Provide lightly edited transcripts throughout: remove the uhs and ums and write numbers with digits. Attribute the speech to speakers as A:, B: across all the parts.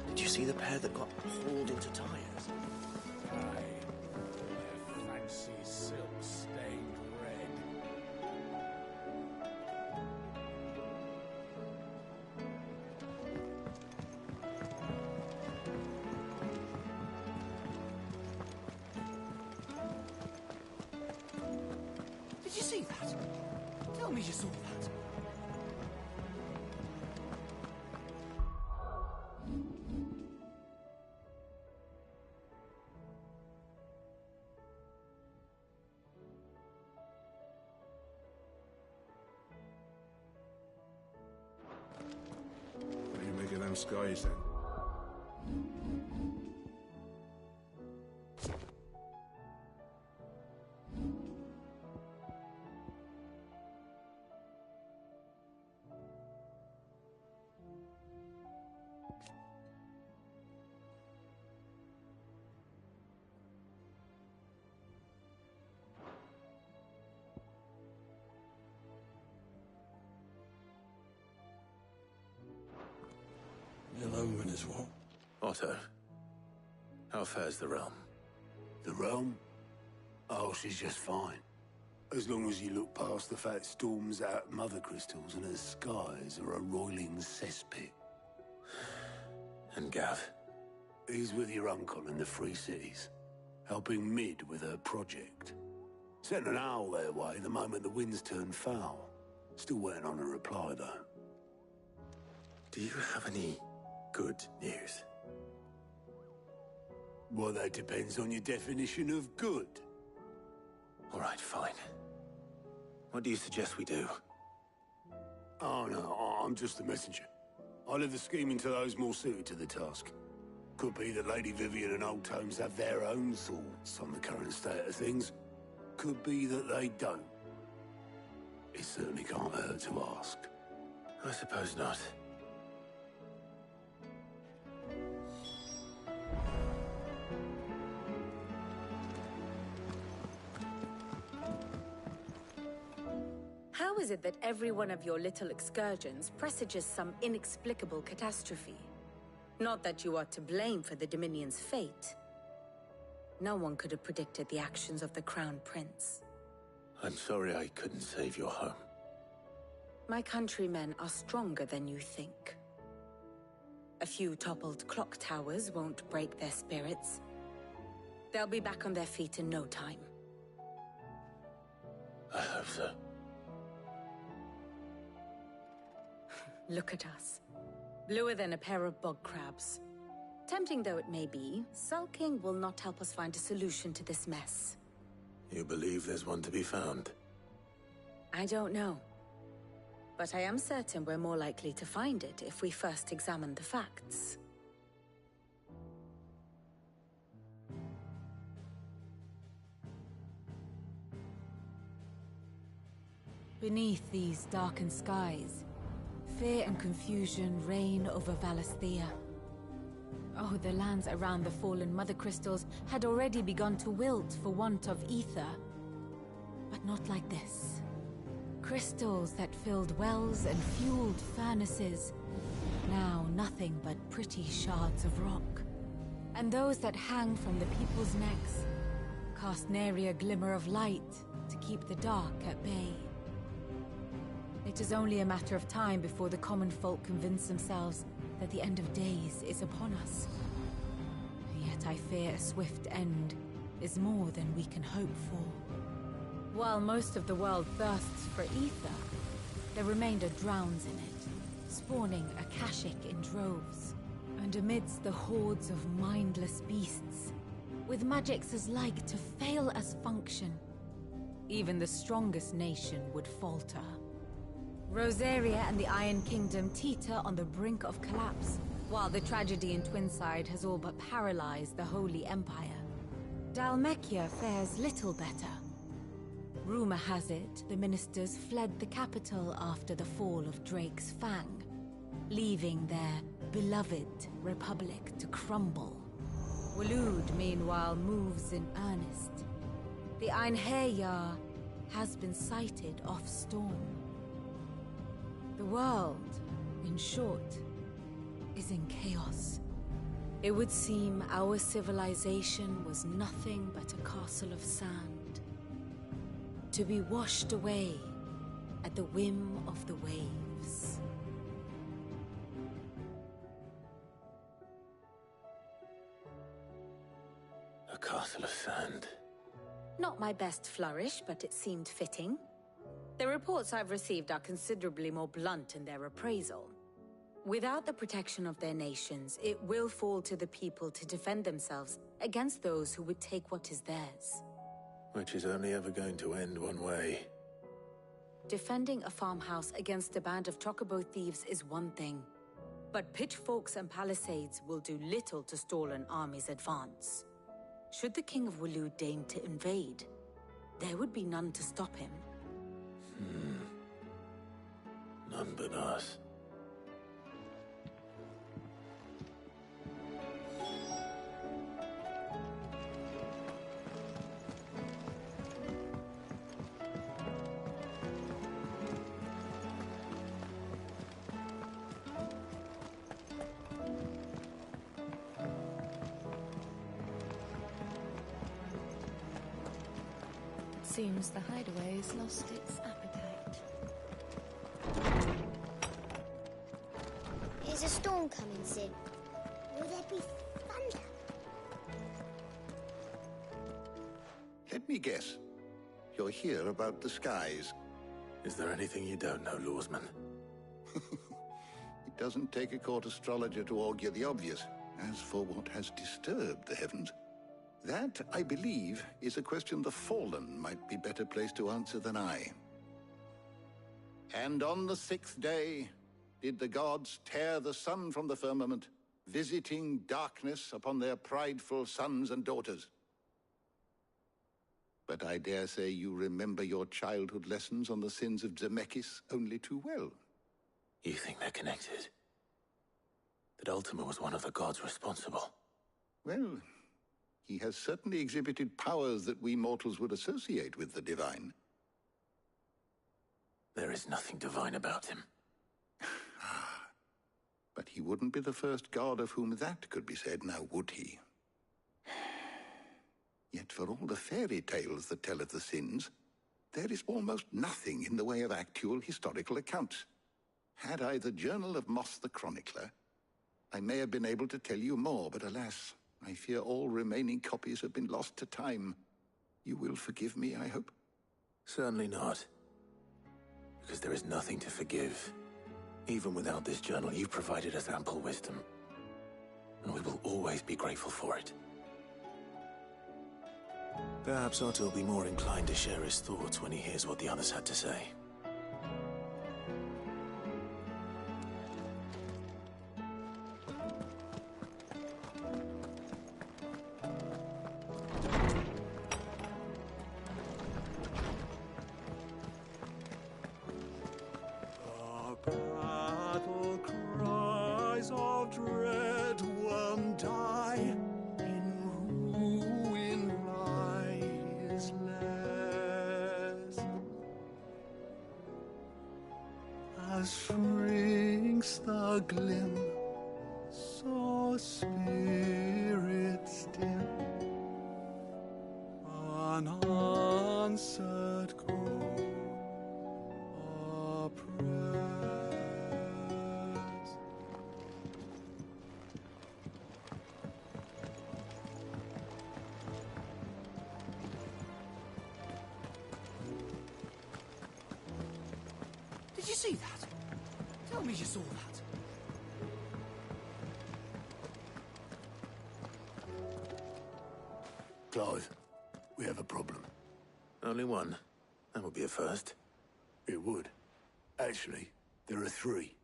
A: Did you see the pair that got hauled into tires?
B: Aye. Their fancy silk stained red.
A: Did you see that? Tell me you saw that.
B: What do you make of them skies then?
C: Ill omen is what?
D: Otto, how fares the realm?
C: The realm? Oh, she's just fine. As long as you look past the fat storms out mother crystals and her skies are a roiling cesspit.
D: And Gav?
C: He's with your uncle in the Free Cities, helping Mid with her project. Sent an owl their way the moment the winds turned foul. Still waiting on a reply, though.
D: Do you have any good news?
C: Well, that depends on your definition of good.
D: All right, fine. What do you suggest we do?
C: Oh, no, I'm just the messenger. I leave the scheming to those more suited to the task. Could be that Lady Vivian and Old Tomes have their own thoughts on the current state of things. Could be that they don't. It certainly can't hurt to ask.
D: I suppose not.
E: How is it that every one of your little excursions presages some inexplicable catastrophe? Not that you are to blame for the Dominion's fate. No one could have predicted the actions of the Crown Prince.
D: I'm sorry I couldn't save your home.
E: My countrymen are stronger than you think. A few toppled clock towers won't break their spirits. They'll be back on their feet in no time.
D: I hope so.
E: Look at us. Bluer than a pair of bog crabs. Tempting though it may be, sulking will not help us find a solution to this mess.
D: You believe there's one to be found?
E: I don't know. But I am certain we're more likely to find it if we first examine the facts.
F: Beneath these darkened skies, fear and confusion reign over Valisthea. Oh, the lands around the fallen mother crystals had already begun to wilt for want of ether. But not like this. Crystals that filled wells and fueled furnaces, now nothing but pretty shards of rock. And those that hang from the people's necks cast nary a glimmer of light to keep the dark at bay. It is only a matter of time before the common folk convince themselves that the end of days is upon us. Yet I fear a swift end is more than we can hope for. While most of the world thirsts for ether, the remainder drowns in it, spawning Akashic in droves. And amidst the hordes of mindless beasts, with magics as like to fail as function, even the strongest nation would falter. Rosaria and the Iron Kingdom teeter on the brink of collapse, while the tragedy in Twinside has all but paralyzed the Holy Empire. Dalmekia fares little better. Rumor has it the ministers fled the capital after the fall of Drake's Fang, leaving their beloved republic to crumble. Waloed, meanwhile, moves in earnest. The Einherjar has been sighted off storm. The world, in short, is in chaos. It would seem our civilization was nothing but a castle of sand, to be washed away at the whim of the waves.
D: A castle of sand.
E: Not my best flourish, but it seemed fitting. The reports I've received are considerably more blunt in their appraisal. Without the protection of their nations, it will fall to the people to defend themselves against those who would take what is theirs.
D: Which is only ever going to end one way.
E: Defending a farmhouse against a band of chocobo thieves is one thing, but pitchforks and palisades will do little to stall an army's advance. Should the King of Waloed deign to invade, there would be none to stop him.
D: None but us.
F: Seems the hideaway has lost its appetite.
G: Is a storm coming soon? Will there be thunder?
H: Let me guess. You're here about the skies.
D: Is there anything you don't know, Lawsman?
H: It doesn't take a court astrologer to augur the obvious. As for what has disturbed the heavens, that, I believe, is a question the Fallen might be better placed to answer than I. And on the 6th day did the gods tear the sun from the firmament, visiting darkness upon their prideful sons and daughters. But I dare say you remember your childhood lessons on the sins of Zemeckis only too well.
D: You think they're connected? That Ultima was one of the gods responsible?
H: Well, he has certainly exhibited powers that we mortals would associate with the divine.
D: There is nothing divine about him.
H: But he wouldn't be the first god of whom that could be said, now would he? Yet for all the fairy tales that tell of the sins, there is almost nothing in the way of actual historical accounts. Had I the Journal of Moss the Chronicler, I may have been able to tell you more, but alas, I fear all remaining copies have been lost to time. You will forgive me, I hope?
D: Certainly not. Because there is nothing to forgive. Even without this journal, you've provided us ample wisdom. And we will always be grateful for it. Perhaps Otto will be more inclined to share his thoughts when he hears what the others had to say.
C: Shrinks the glim, so spirits dim, unanswered call, our prayers.
A: Did you see that? Tell me you saw that.
C: Clive, we have a problem.
D: Only one. That would be a first.
C: It would. Actually, there are 3.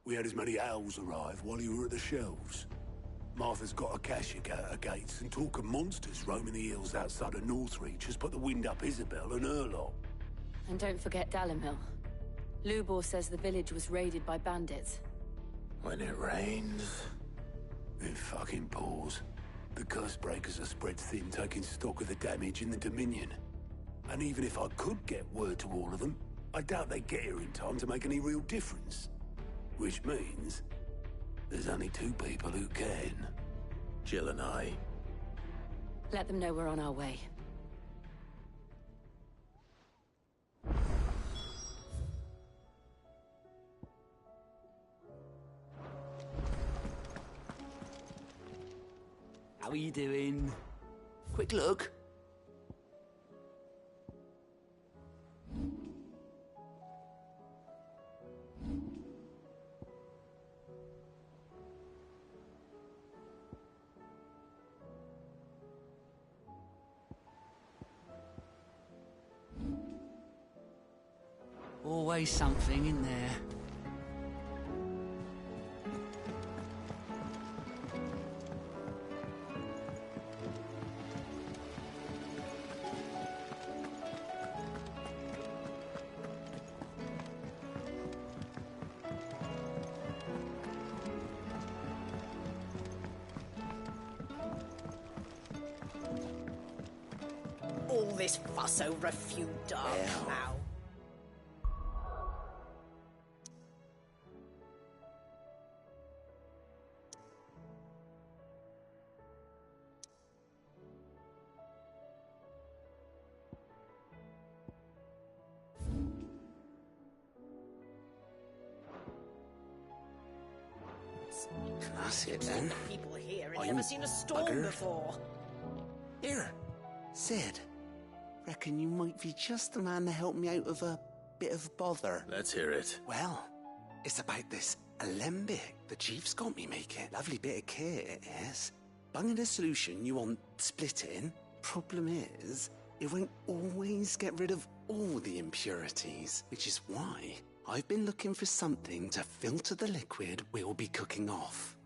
C: We had as many owls arrive while you were at the shelves. Martha's got a Kashyyyk at her gates, and talk of monsters roaming the hills outside of Northreach has put the wind up Isabel and her lot.
E: And don't forget Dalimil. Lubor says the village was raided by bandits.
D: When it rains...
C: It fucking pours. The curse breakers are spread thin, taking stock of the damage in the Dominion. And even if I could get word to all of them, I doubt they get here in time to make any real difference. Which means there's only two people who can.
D: Jill and I.
E: Let them know we're on our way.
A: How are you doing? Quick look. Always something in there.
I: All this fuss over a few dark clouds.
A: That's it then.
I: People here have
A: I'm
I: never seen a storm
A: buggered.
I: before.
A: Here, Sid. Reckon you might be just the man to help me out of a bit of bother.
D: Let's hear it.
A: Well, it's about this alembic the chief's got me making. Lovely bit of kit it is. Bunging a solution you want splitting. Problem is, it won't always get rid of all the impurities, which is why I've been looking for something to filter the liquid we'll be cooking off.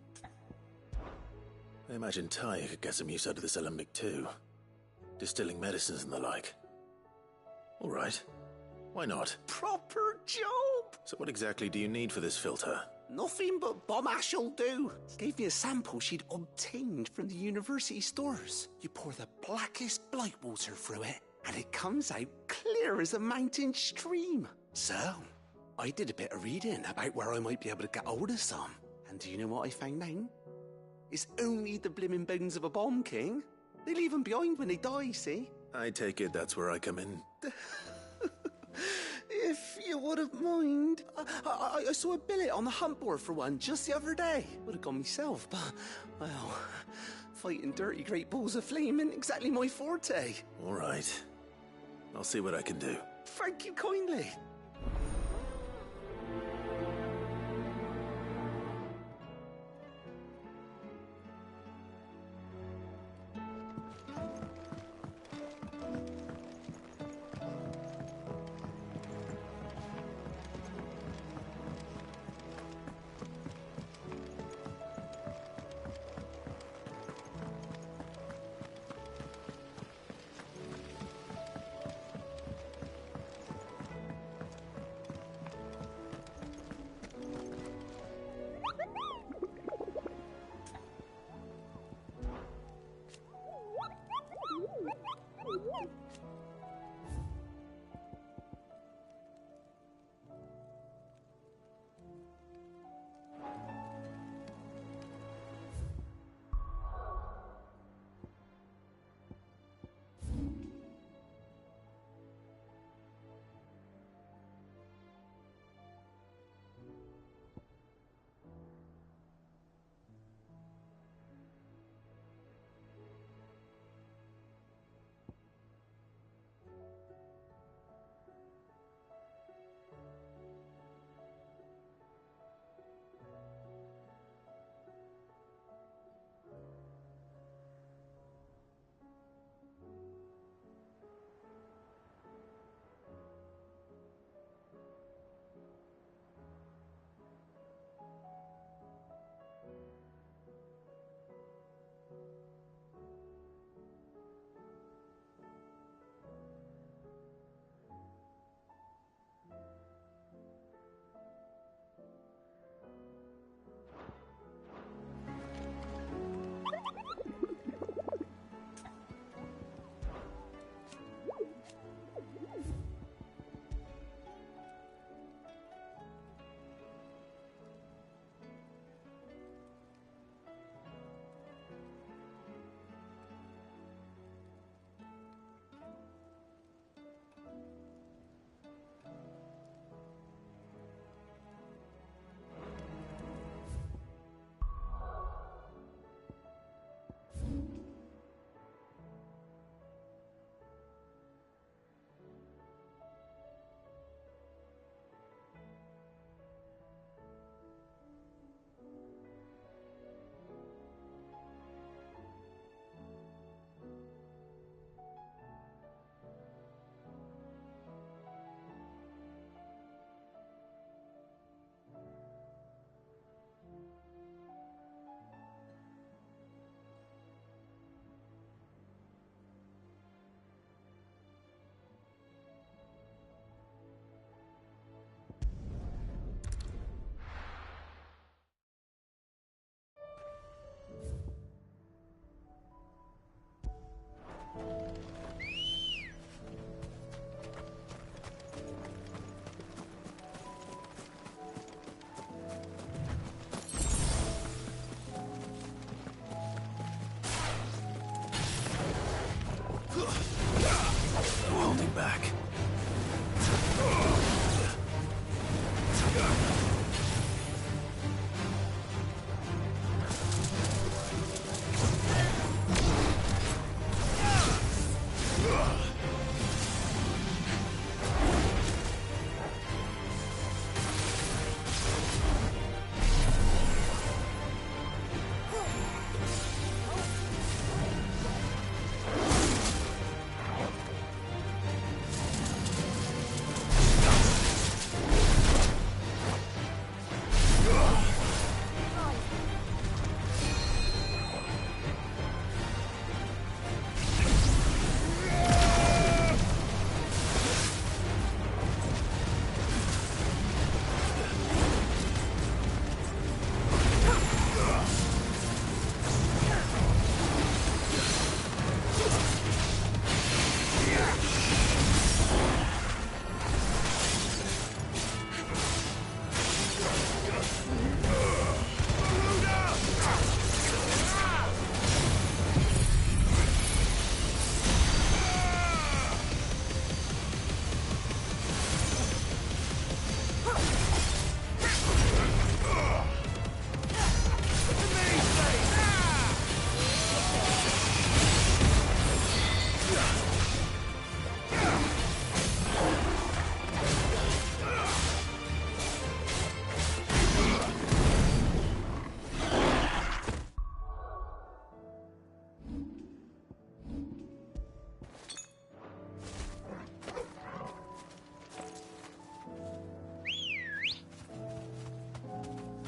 D: I imagine Ty could get some use out of this alembic too. Distilling medicines and the like. All right. Why not?
A: Proper job!
D: So what exactly do you need for this filter?
A: Nothing but bomb ash'll do. Gave me a sample she'd obtained from the university stores. You pour the blackest blight water through it, and it comes out clear as a mountain stream. So, I did a bit of reading about where I might be able to get hold of some. And do you know what I found out? It's only the blimmin' bones of a bomb king. They leave them behind when they die, see?
D: I take it that's where I come in.
A: If you wouldn't mind. I saw a billet on the hunt board for one just the other day. Would have gone myself, but, well, fighting dirty great balls of flame isn't exactly my forte.
D: All right. I'll see what I can do.
A: Thank you kindly.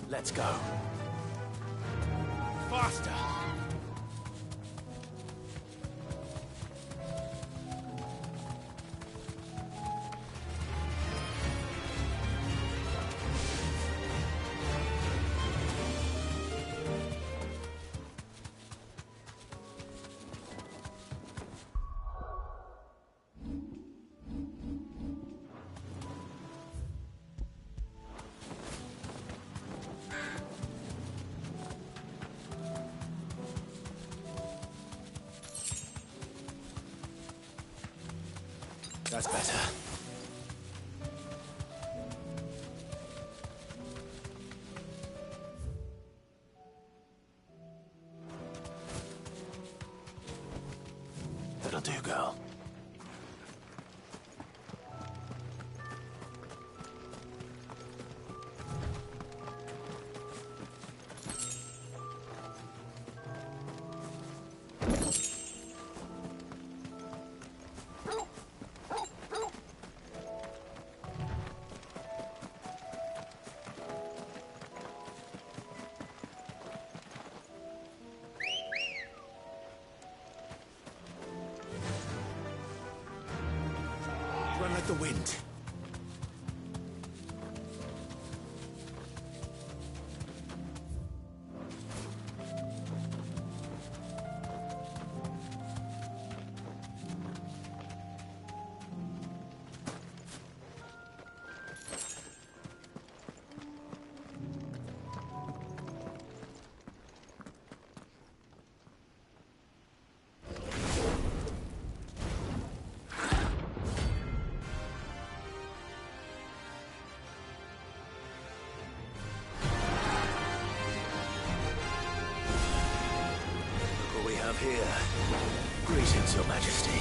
D: Let's go.
B: Faster!
D: That's better. That'll do, girl. Run like the wind. Here. Greetings, Your Majesty.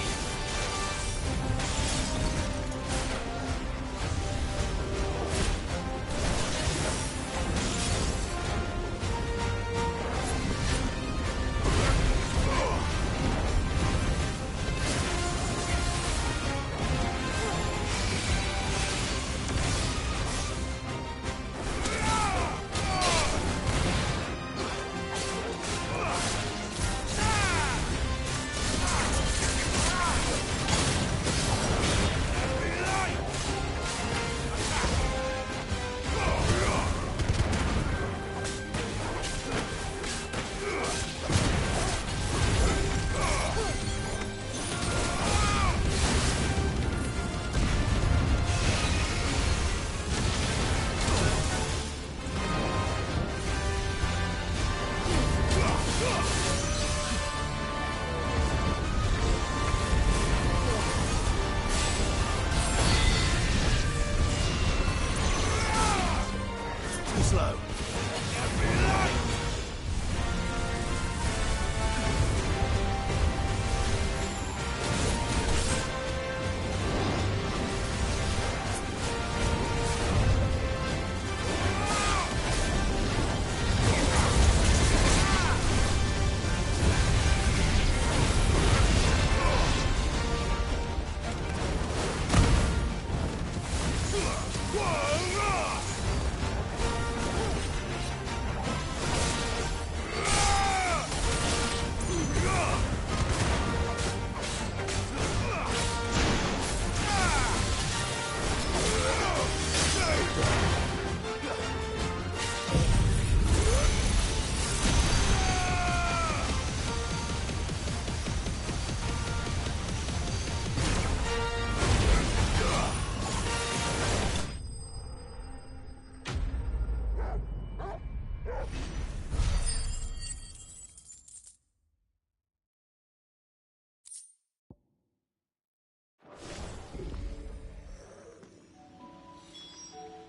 D: Slow.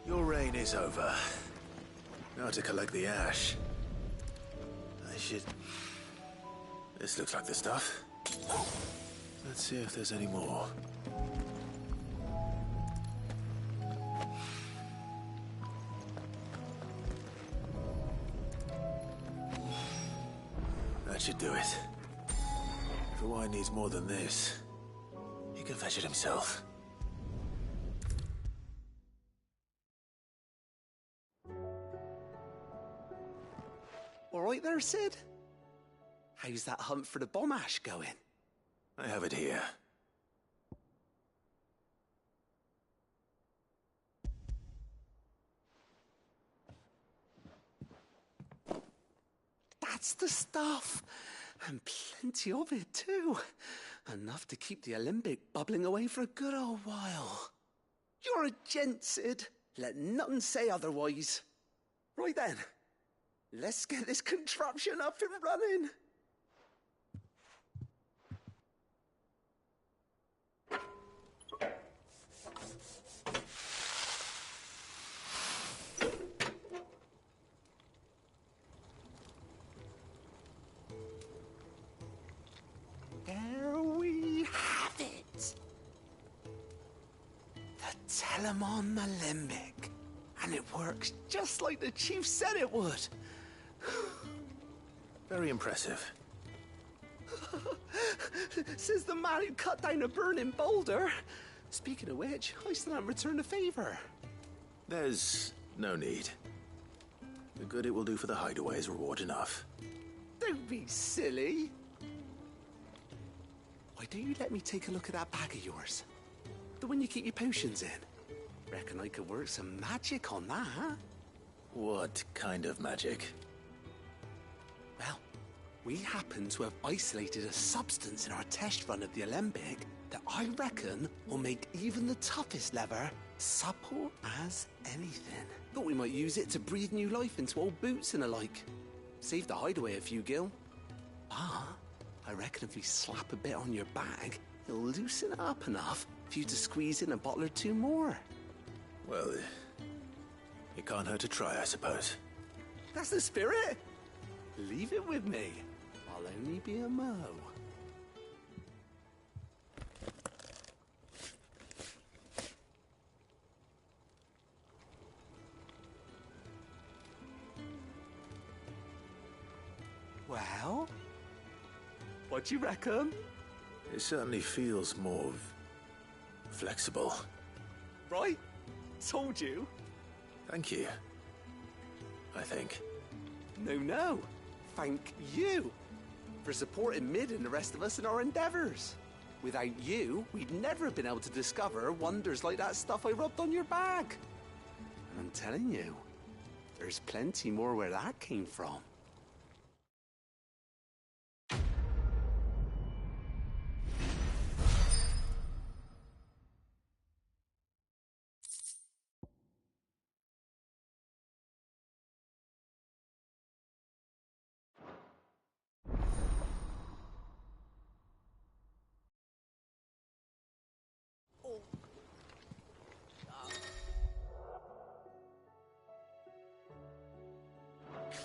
D: Your reign is over. Now to collect the ash. I should... This looks like the stuff. Let's see if there's any more. That should do it. If the wine needs more than this, he can fetch it himself.
A: All right there, Sid? How's that hunt for the bomb ash going?
D: I have it here.
A: That's the stuff. And plenty of it, too. Enough to keep the alembic bubbling away for a good old while. You're a gent, Sid. Let nothing say otherwise. Right then, let's get this contraption up and running. There we have it. The Telemon Alembic. And it works just like the chief said it would.
D: Very impressive.
A: Says the man who cut down a burning boulder. Speaking of which, I still haven't returned the favor.
D: There's no need. The good it will do for the hideaway is reward enough.
A: Don't be silly. Why don't you let me take a look at that bag of yours? The one you keep your potions in. Reckon I could work some magic on that, huh?
D: What kind of magic?
A: Well, we happen to have isolated a substance in our test run of the alembic that I reckon will make even the toughest leather supple as anything. Thought we might use it to breathe new life into old boots and the like. Save the hideaway a few gil. Ah, I reckon if we slap a bit on your bag, it'll loosen it up enough for you to squeeze in a bottle or two more.
D: Well, it can't hurt to try, I suppose.
A: That's the spirit. Leave it with me. I'll only be a mo. Well, what do you reckon?
D: It certainly feels more flexible.
A: Right? Told you.
D: Thank you. I think.
A: No. Thank you for supporting Mid and the rest of us in our endeavors. Without you, we'd never have been able to discover wonders like that stuff I rubbed on your bag. And I'm telling you, there's plenty more where that came from.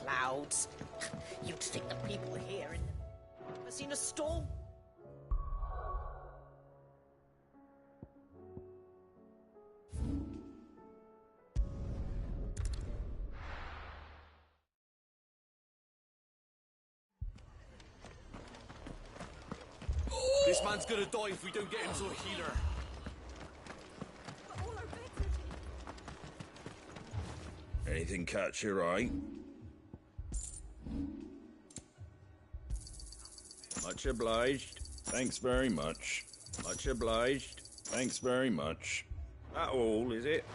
I: Clouds. You'd think the people here have seen a storm.
J: This man's gonna die if we don't get him to a healer.
B: Anything catch your eye? Much obliged. Thanks very much. Much obliged. Thanks very much. That all, is it?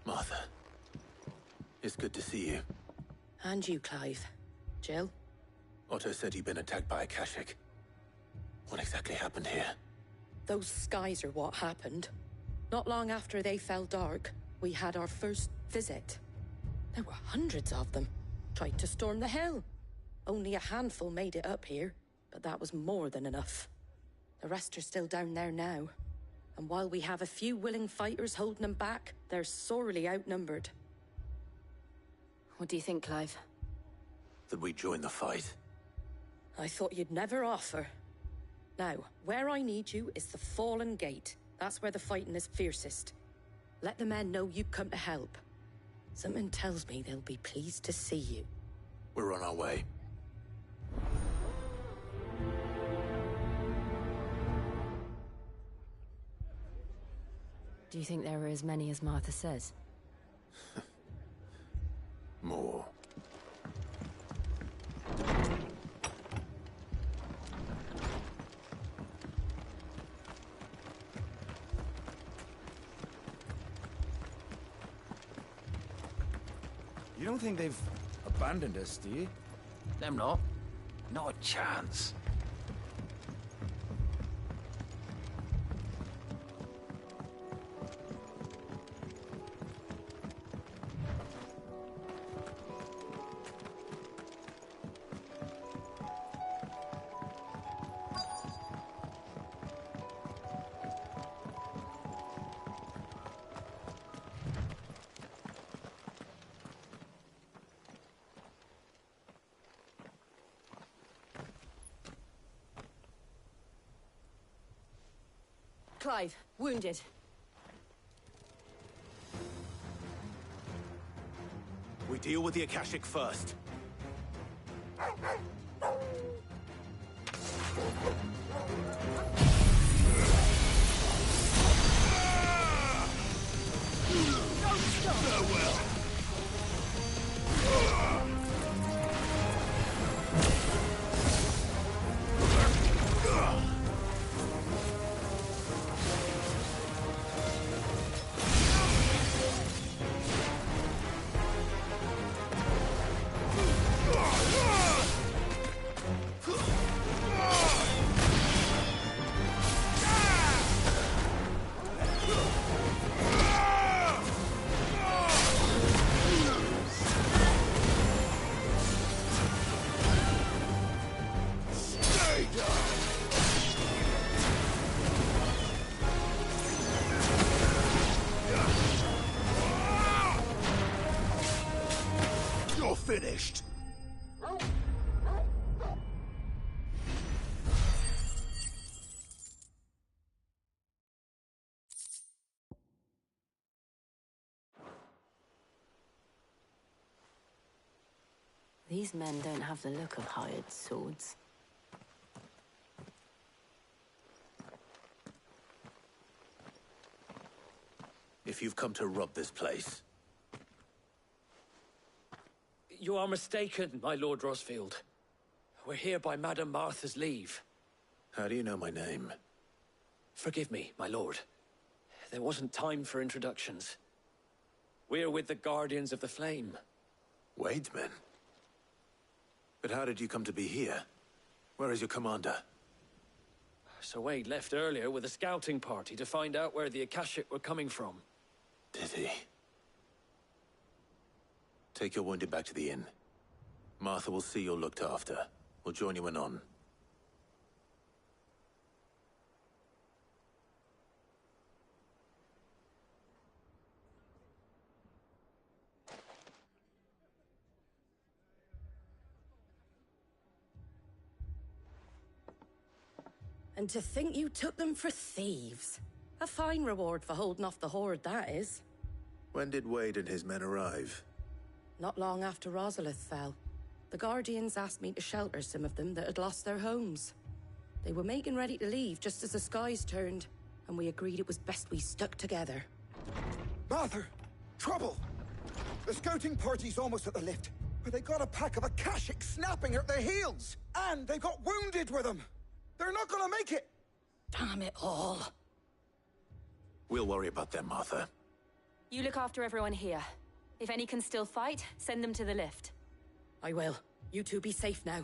D: Martha, it's good to see you.
I: And you, Clive. Jill?
D: Otto said he'd been attacked by a Kashik. What exactly happened here?
I: Those skies are what happened. Not long after they fell dark, we had our first visit. There were hundreds of them. Tried to storm the hill. Only a handful made it up here, but that was more than enough. The rest are still down there now. And while we have a few willing fighters holding them back, they're sorely outnumbered.
F: What do you think, Clive?
D: That we join the fight?
I: I thought you'd never offer. Now, where I need you is the Fallen Gate. That's where the fighting is fiercest. Let the men know you come to help. Something tells me they'll be pleased to see you.
D: We're on our way.
F: Do you think there are as many as Martha says?
D: More.
B: You don't think they've abandoned us, do you?
K: Them not. Not a chance.
E: Clive, wounded.
D: We deal with the Akashic first.
H: Finished.
E: These men don't have the look of hired swords.
D: If you've come to rob this place,
J: You are mistaken, my Lord Rosfield. We're here by Madame Martha's leave.
D: how do you know my name?
J: Forgive me, my lord. There wasn't time for introductions. We're with the Guardians of the Flame.
D: Wade's men? But how did you come to be here? Where is your commander?
J: Sir Wade left earlier with a scouting party to find out where the Akashic were coming from.
D: Did he? Take your wounded back to the inn. Martha will see you're looked after. We'll join you anon.
I: And to think you took them for thieves. A fine reward for holding off the horde, that is.
D: When did Wade and his men arrive?
I: Not long after Rosalith fell. The Guardians asked me to shelter some of them that had lost their homes. They were making ready to leave just as the skies turned, and we agreed it was best we stuck together.
L: Martha! Trouble! The scouting party's almost at the lift, but they got a pack of Akashic snapping at their heels! And they got wounded with them! They're not gonna make it!
I: Damn it all.
D: We'll worry about them, Martha.
F: You look after everyone here. If any can still fight, send them to the lift.
I: I will. You two be safe now.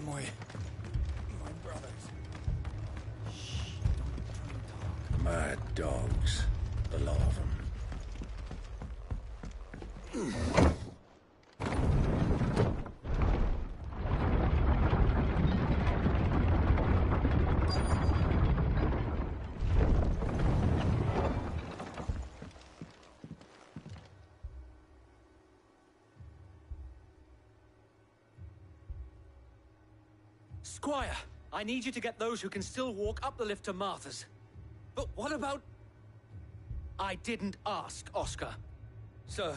K: My brothers. Shh, don't talk.
B: Mad dogs. The lot of them.
J: Squire, I need you to get those who can still walk up the lift to Martha's. But what about... I didn't ask, Oscar. Sir.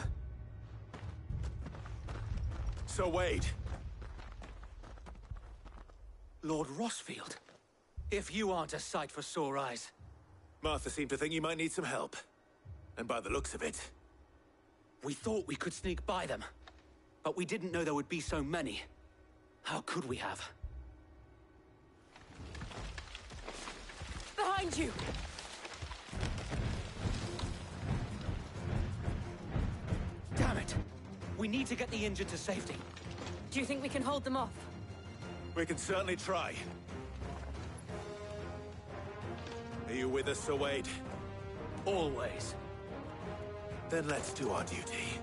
D: Sir Wade.
J: Lord Rossfield. If you aren't a sight for sore eyes.
D: Martha seemed to think you might need some help. And by the looks of it...
J: We thought we could sneak by them. But we didn't know there would be so many. How could we have?
I: Behind you!
J: Damn it! We need to get the injured to safety.
I: Do you think we can hold them off?
D: We can certainly try. Are you with us, Sir Wade?
J: Always.
D: Then let's do our duty.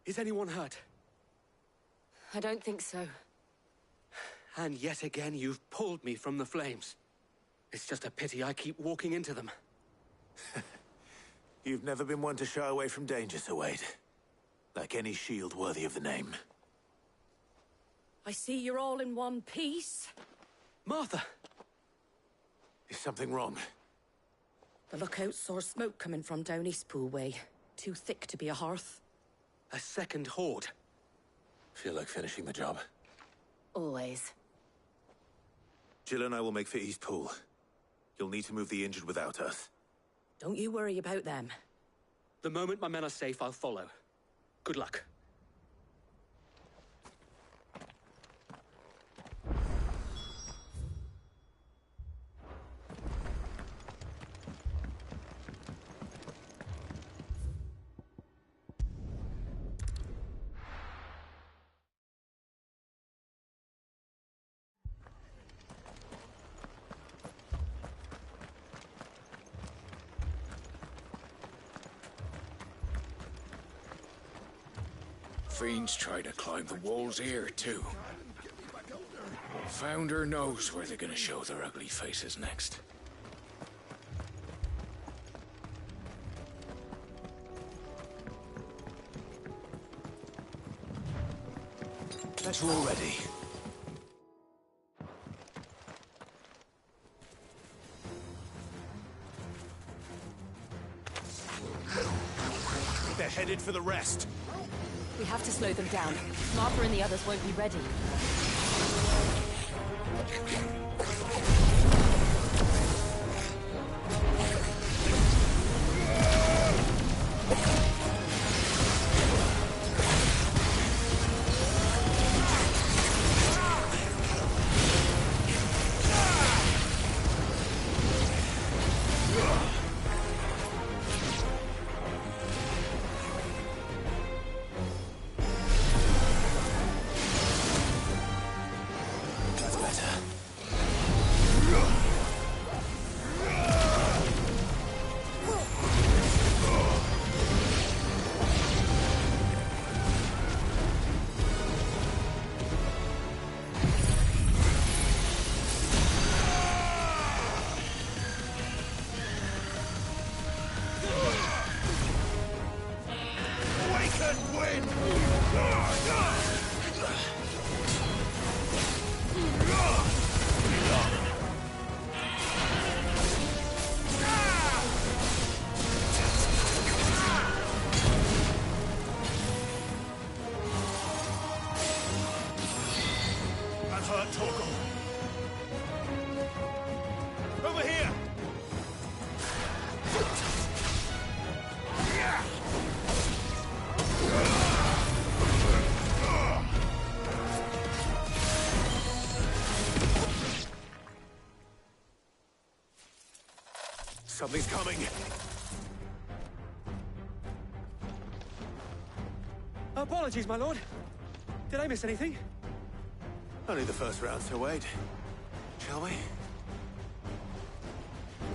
J: Is anyone hurt?
I: I don't think so.
J: And yet again, you've pulled me from the flames. It's just a pity I keep walking into them.
D: You've never been one to shy away from danger, Sir Wade. Like any shield worthy of the name.
I: I see you're all in one piece.
J: Martha!
D: Is something wrong?
I: The lookout saw smoke coming from down Eastpool way. Too thick to be a hearth.
J: A second horde.
D: Feel like finishing the job.
E: Always.
D: Jill and I will make for Eastpool. You'll need to move the injured without us.
I: Don't you worry about them.
J: The moment my men are safe, I'll follow. Good luck.
K: Fiends try to climb the walls here, too. Founder knows where they're gonna show their ugly faces next.
D: We're all ready. They're headed for the rest.
F: We have to slow them down. Martha and the others won't be ready.
D: Over here! Something's coming.
J: Apologies, my lord. Did I miss anything?
D: Only the first round, so wait. Shall we?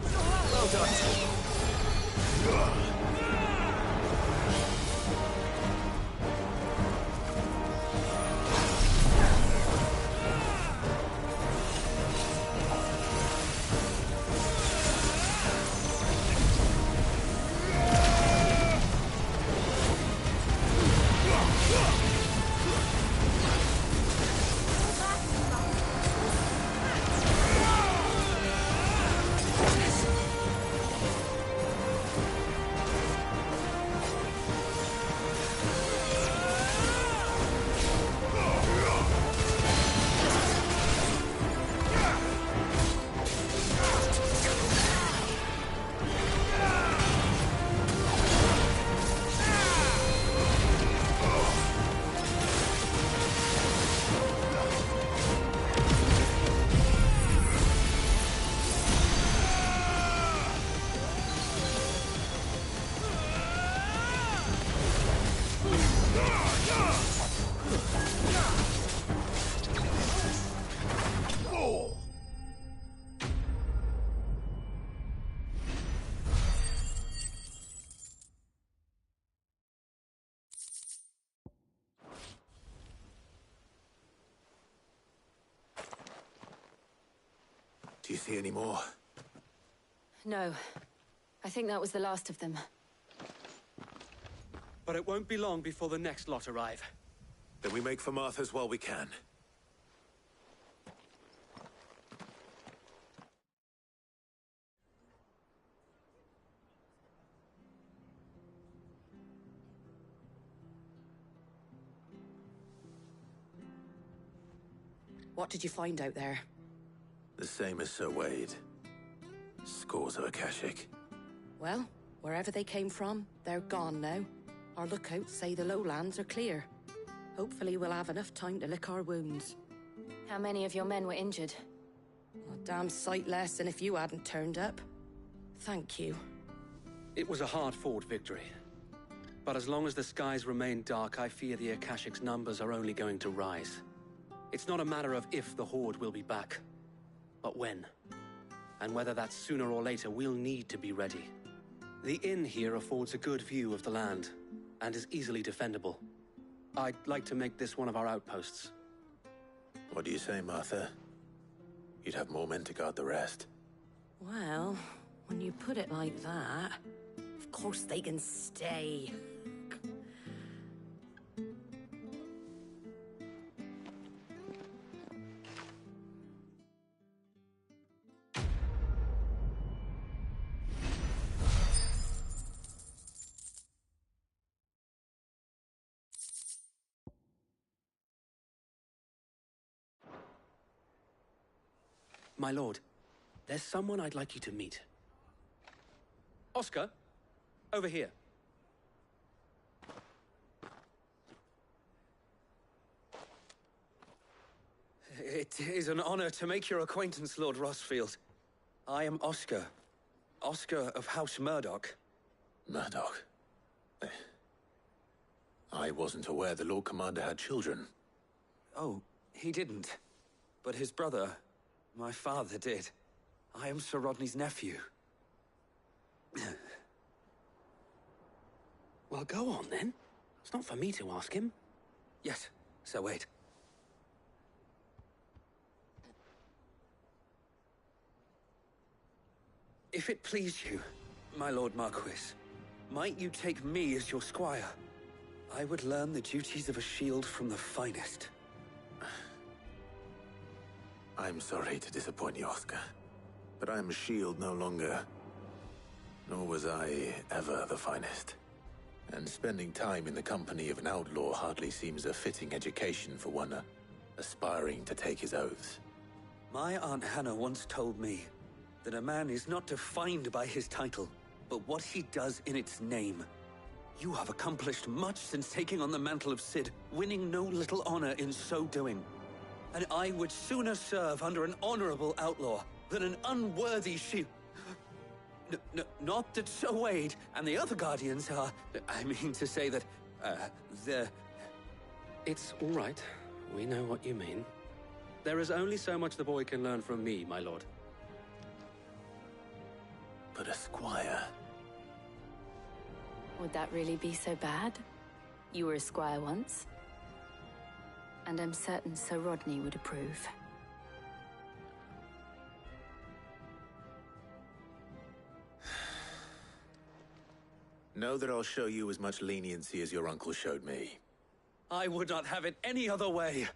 J: Well done.
D: Do you see any more?
F: No. I think that was the last of them.
J: but it won't be long before the next lot arrive.
D: Then we make for Martha's while we can.
I: What did you find out there?
D: The same as Sir Wade. Scores of Akashic.
I: Well, wherever they came from, they're gone now. Our lookouts say the lowlands are clear. Hopefully we'll have enough time to lick our wounds.
M: How many of your men were injured?
I: A damn sight less than if you hadn't turned up. Thank you.
J: It was a hard-fought victory. But as long as the skies remain dark, I fear the Akashic's numbers are only going to rise. It's not a matter of if the Horde will be back, but when. And whether that's sooner or later, we'll need to be ready. The inn here affords a good view of the land, and is easily defendable. I'd like to make this one of our outposts.
D: What do you say, Martha? You'd have more men to guard the rest.
I: Well, when you put it like that, of course they can stay.
J: My lord, there's someone I'd like you to meet. Oscar, over here. It is an honor to make your acquaintance, Lord Rossfield. I am Oscar. Oscar of House Murdoch.
D: Murdoch? I wasn't aware the Lord Commander had children.
N: Oh, he didn't. But his brother, my father, did. I am Sir Rodney's nephew.
J: Well, go on, then. It's not for me to ask him.
N: Yes, Sir Wade. If it please you, my Lord Marquis, might you take me as your squire? I would learn the duties of a shield from the finest.
D: I'm sorry to disappoint you, Oscar, but I'm a shield no longer. Nor was I ever the finest. And spending time in the company of an outlaw hardly seems a fitting education for one aspiring to take his oaths.
N: My Aunt Hannah once told me that a man is not defined by his title, but what he does in its name. You have accomplished much since taking on the mantle of Cid, winning no little honor in so doing. And I would sooner serve under an honorable outlaw than an unworthy shield. Not that Sir Wade and the other Guardians are... I mean to say that, they're...
J: It's all right. We know what you mean. There is only so much the boy can learn from me, my lord.
D: But a squire...
M: Would that really be so bad? You were a squire once. And I'm certain Sir Rodney would approve.
D: Know that I'll show you as much leniency as your uncle showed me.
N: I would not have it any other way.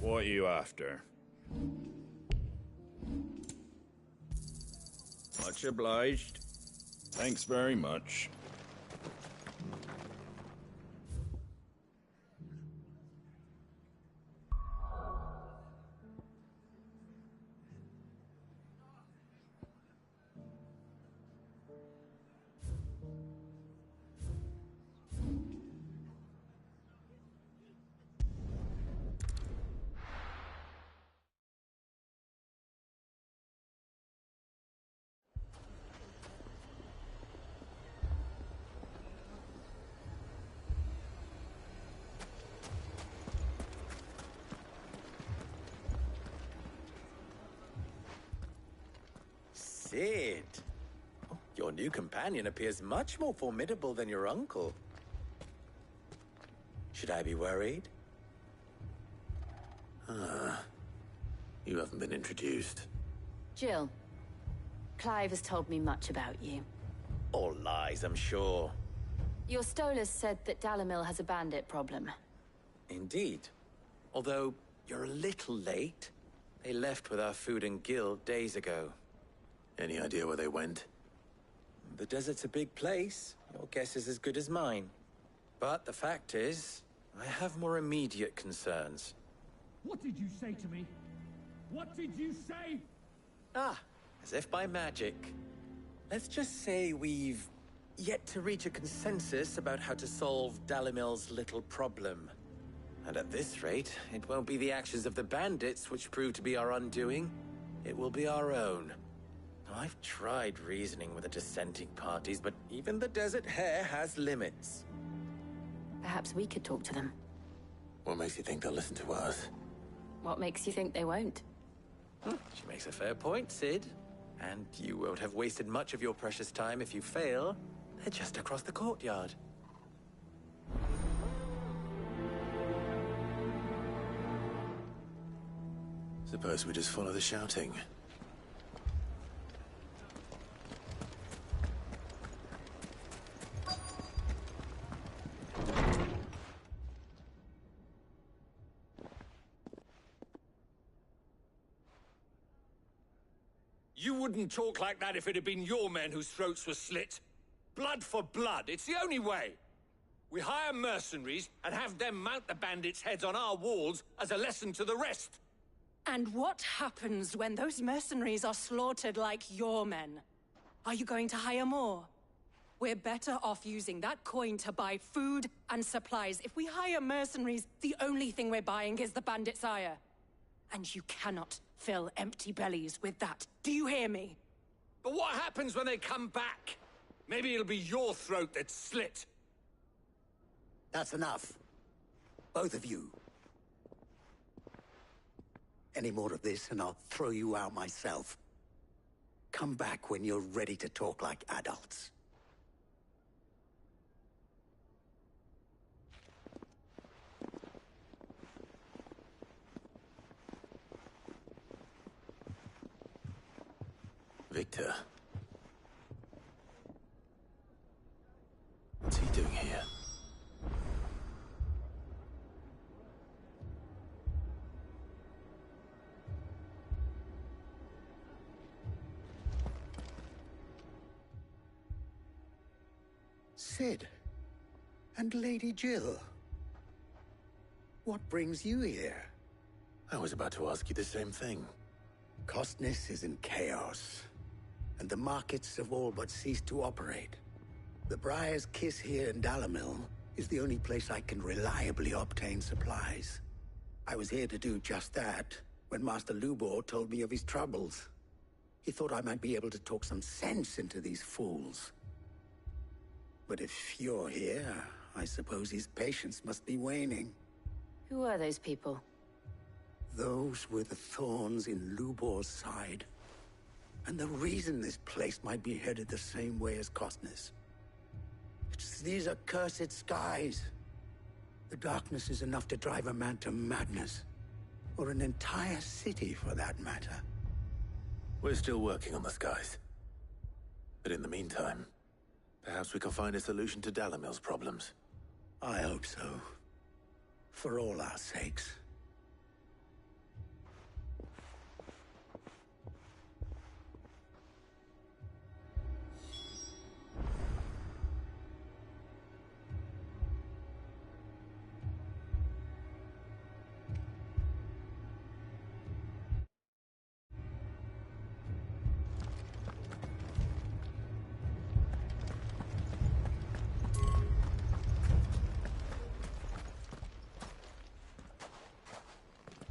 B: What are you after? Much obliged. Thanks very much.
D: Cid! Oh, you're new companion appears much more formidable than your uncle. Should I be worried? You haven't been introduced.
M: Jill. Clive has told me much about you.
D: All lies, I'm sure.
M: Your Stolas said that Dalamil has a bandit problem.
D: Indeed. Although, you're a little late. They left with our food and guild days ago. Any idea where they went? The desert's a big place. Your guess is as good as mine. But the fact is, I have more immediate concerns.
O: What did you say to me? What did you say?
D: As if by magic. Let's just say we've yet to reach a consensus about how to solve Dalimil's little problem. And at this rate, it won't be the actions of the bandits which prove to be our undoing. It will be our own. Now, I've tried reasoning with the dissenting parties, but even the Desert Hare has limits.
M: Perhaps we could talk to them.
D: What makes you think they'll listen to us?
M: What makes you think they won't?
D: She makes a fair point, Sid. And you won't have wasted much of your precious time if you fail. They're just across the courtyard. Suppose we just follow the shouting.
K: You wouldn't talk like that if it had been your men whose throats were slit. Blood for blood, it's the only way. We hire mercenaries and have them mount the bandits' heads on our walls as a lesson to the rest.
P: And what happens when those mercenaries are slaughtered like your men? Are you going to hire more? We're better off using that coin to buy food and supplies. If we hire mercenaries, the only thing we're buying is the bandits' ire. And you cannot fill empty bellies with that. Do you hear me?
K: But what happens when they come back? Maybe it'll be your throat that's slit.
Q: That's enough. Both of you. Any more of this and I'll throw you out myself. Come back when you're ready to talk like adults.
D: Victor. What's he doing here?
Q: Sid. And Lady Jill. What brings you here?
D: I was about to ask you the same thing.
Q: Costness is in chaos, and the markets have all but ceased to operate. The Briar's Kiss here in Dalamil is the only place I can reliably obtain supplies. I was here to do just that when Master Lubor told me of his troubles. He thought I might be able to talk some sense into these fools. But if you're here, I suppose his patience must be waning.
M: Who are those people?
Q: Those were the thorns in Lubor's side. And the reason this place might be headed the same way as Costness. It's these accursed skies. The darkness is enough to drive a man to madness. Or an entire city, for that matter.
D: We're still working on the skies. But in the meantime, perhaps we can find a solution to Dalamil's problems.
Q: I hope so. For all our sakes.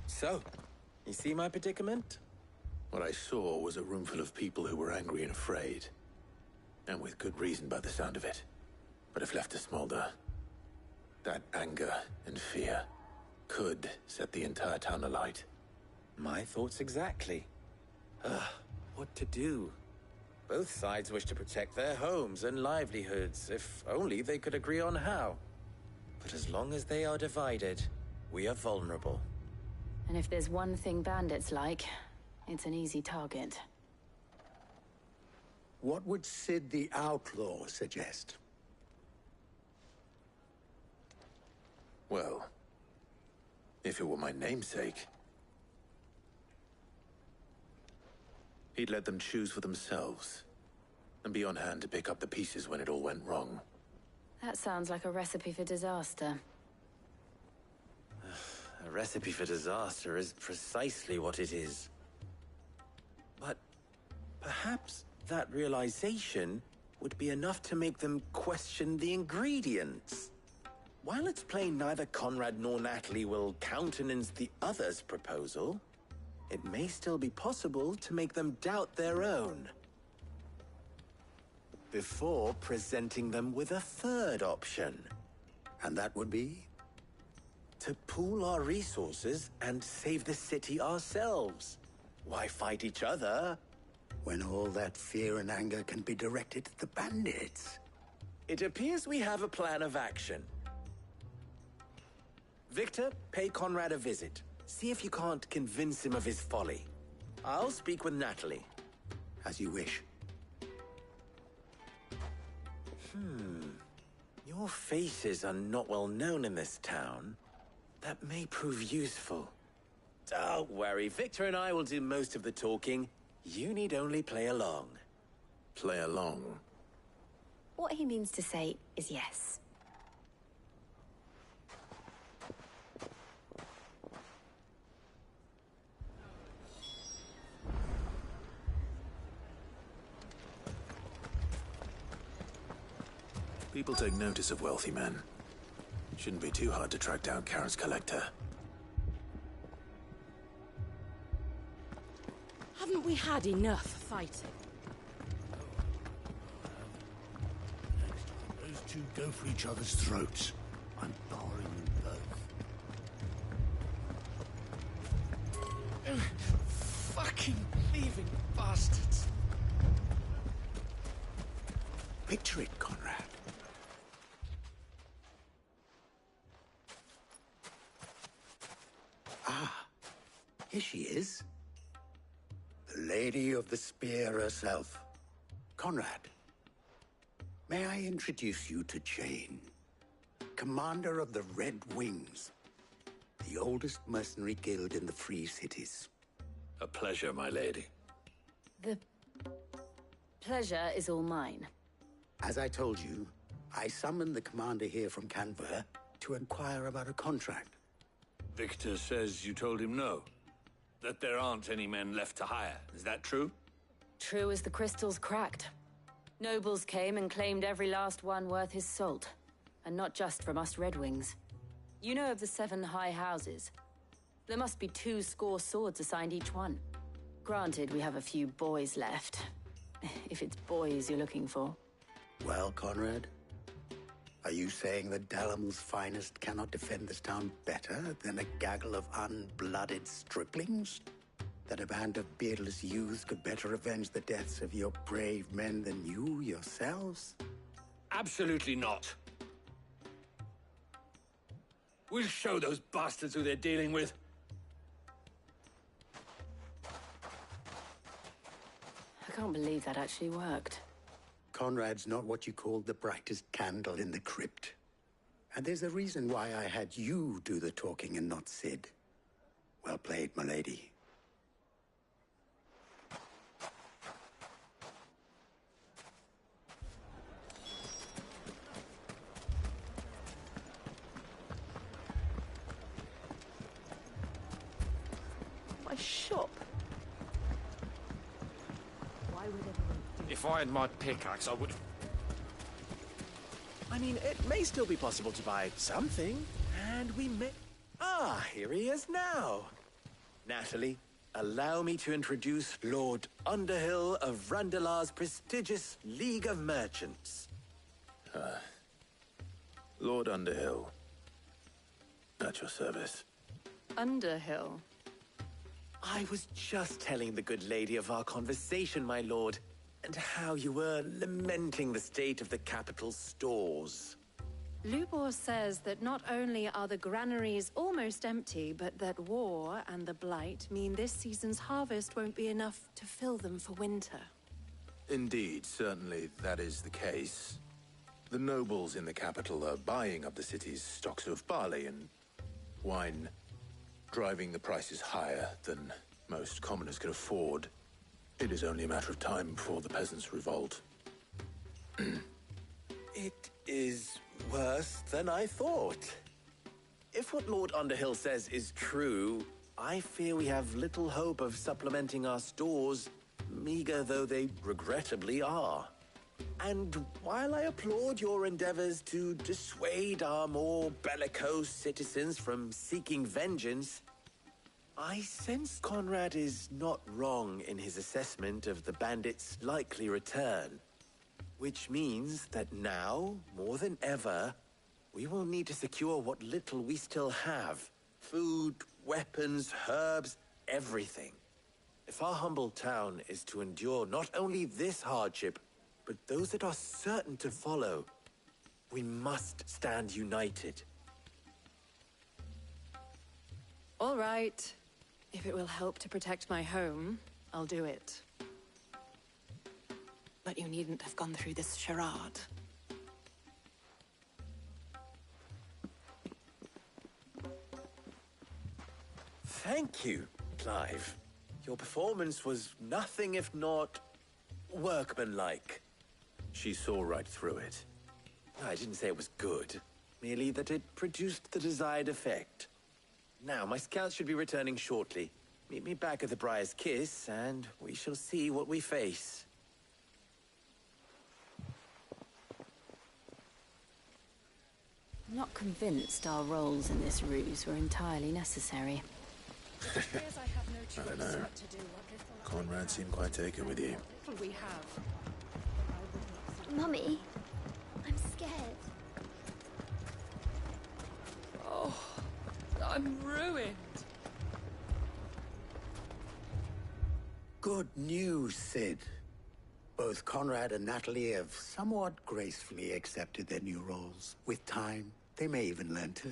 D: So, you see my predicament? What I saw was a room full of people who were angry and afraid. And with good reason by the sound of it. But if left to smolder, that anger and fear could set the entire town alight. My thoughts exactly. What to do? Both sides wish to protect their homes and livelihoods, if only they could agree on how. But as long as they are divided, we are vulnerable.
M: And if there's one thing bandits like, it's an easy target.
Q: What would Sid the Outlaw suggest?
D: Well, if it were my namesake, he'd let them choose for themselves, and be on hand to pick up the pieces when it all went wrong.
M: That sounds like a recipe for disaster.
D: A recipe for disaster is precisely what it is. But perhaps that realization would be enough to make them question the ingredients. While it's plain neither Conrad nor Natalie will countenance the other's proposal, it may still be possible to make them doubt their own. Before presenting them with a third option.
Q: And that would be?
D: To pool our resources and save the city ourselves. Why fight each other?
Q: When all that fear and anger can be directed at the bandits.
D: It appears we have a plan of action. Victor, pay Conrad a visit. See if you can't convince him of his folly. I'll speak with Natalie.
Q: As you wish.
D: Your faces are not well known in this town. That may prove useful. Don't worry, Victor and I will do most of the talking. You need only play along. Play along?
M: What he means to say is yes.
D: People take notice of wealthy men. Shouldn't be too hard to track down Karen's collector.
R: Haven't we had enough fighting?
C: Those two go for each other's throats. I'm barring them both.
A: Fucking thieving bastards.
Q: Picture it, Conrad. Here she is. The Lady of the Spear herself. Conrad, may I introduce you to Jane, commander of the Red Wings, the oldest mercenary guild in the Free Cities.
K: A pleasure, my lady.
M: The pleasure is all mine.
Q: As I told you, I summoned the commander here from Canberra to inquire about a contract.
K: Victor says you told him no. That there aren't any men left to hire. Is that true?
M: True as the crystals cracked. Nobles came and claimed every last one worth his salt. And not just from us Red Wings. You know of the 7 high houses. There must be 2 swords assigned each one. Granted, we have a few boys left. If it's boys you're looking for.
Q: Well, Conrad, are you saying that Dalamil's finest cannot defend this town better than a gaggle of unblooded striplings? That a band of beardless youths could better avenge the deaths of your brave men than you yourselves?
K: Absolutely not. We'll show those bastards who they're dealing with.
M: I can't believe that actually worked.
Q: Conrad's not what you called the brightest candle in the crypt. And there's a reason why I had you do the talking and not Sid. Well played, my lady.
R: My shop. Why would everyone do
K: If I had my pickaxe, I would...
D: I mean, it may still be possible to buy something, and we may... Ah, here he is now. Natalie, allow me to introduce Lord Underhill of Randalar's prestigious League of Merchants. Lord Underhill. At your service.
M: Underhill?
D: I was just telling the good lady of our conversation, my lord. and how you were lamenting the state of the capital's stores.
P: Lubor says that not only are the granaries almost empty, but that war and the Blight mean this season's harvest won't be enough to fill them for winter.
D: Indeed, certainly that is the case. The nobles in the capital are buying up the city's stocks of barley and wine, driving the prices higher than most commoners can afford. It is only a matter of time before the peasants revolt. It is worse than I thought. If what Lord Underhill says is true, I fear we have little hope of supplementing our stores, meager though they regrettably are. And while I applaud your endeavors to dissuade our more bellicose citizens from seeking vengeance, I sense Conrad is not wrong in his assessment of the bandits' likely return. Which means that now, more than ever, we will need to secure what little we still have. Food, weapons, herbs, everything. If our humble town is to endure not only this hardship, but those that are certain to follow, we must stand united.
P: All right. If it will help to protect my home, I'll do it. But you needn't have gone through this charade.
D: Thank you, Clive. Your performance was nothing if not workmanlike. She saw right through it. I didn't say it was good, merely that it produced the desired effect. Now, my scouts should be returning shortly. Meet me back at the Briar's Kiss, and we shall see what we face.
M: I'm not convinced our roles in this ruse were entirely necessary.
D: I don't know. Conrad seemed quite taken with you.
P: We have.
G: Mummy, I'm scared.
R: Oh, I'm ruined.
Q: Good news, Sid. Both Conrad and Natalie have somewhat gracefully accepted their new roles. With time, they may even learn to.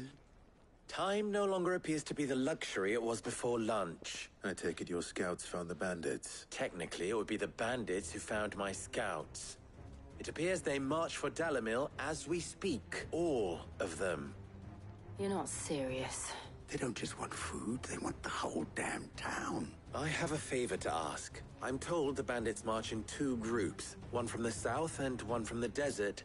D: Time no longer appears to be the luxury it was before lunch. I take it your scouts found the bandits? Technically, it would be the bandits who found my scouts. It appears they march for Dalamil as we speak. All of them.
M: You're not serious.
Q: They don't just want food, they want the whole damn town.
D: I have a favor to ask. I'm told the bandits march in 2 groups, one from the south and one from the desert,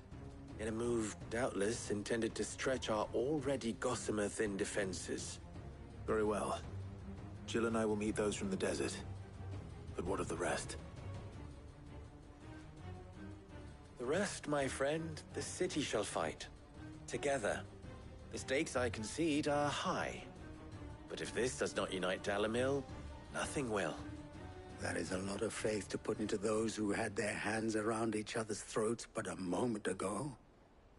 D: in a move doubtless intended to stretch our already gossamer-thin defenses. Very well. Jill and I will meet those from the desert. But what of the rest? The rest, my friend, the city shall fight. Together. The stakes, I concede, are high. But if this does not unite Dalamil, nothing will.
Q: That is a lot of faith to put into those who had their hands around each other's throats but a moment ago.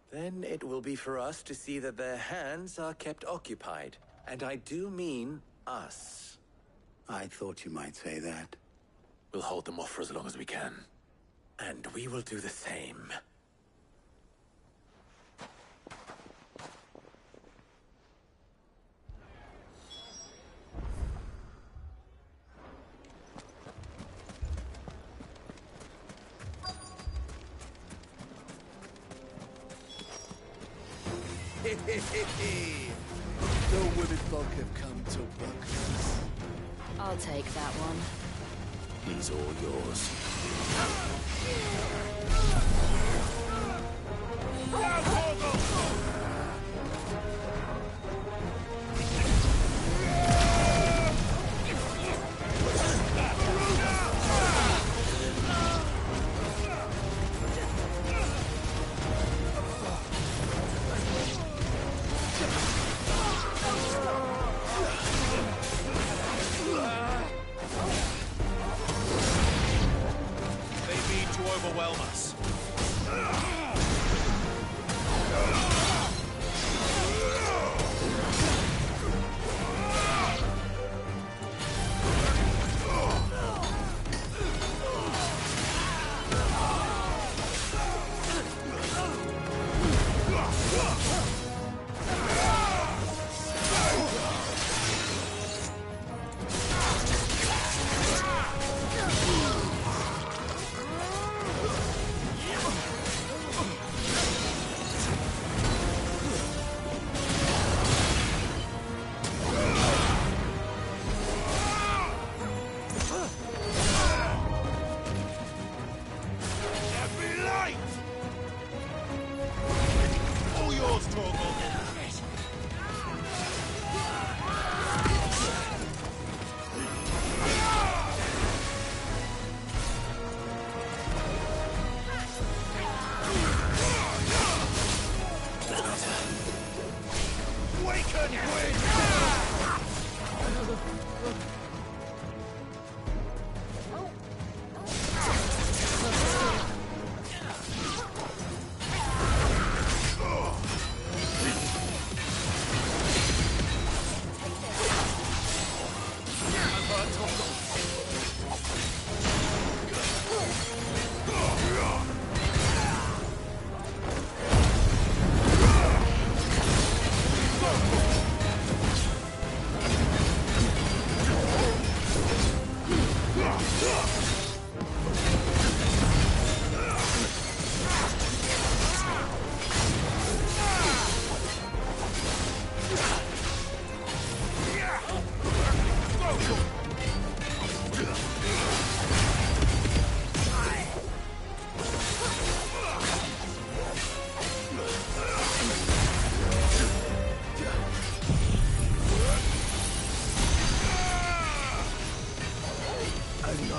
D: Then it will be for us to see that their hands are kept occupied. And I do mean us.
Q: I thought you might say that.
D: We'll hold them off for as long as we can. And we will do the same.
S: No women folk have come to work us.
M: I'll take that one.
D: He's all yours.
K: Overwhelm us.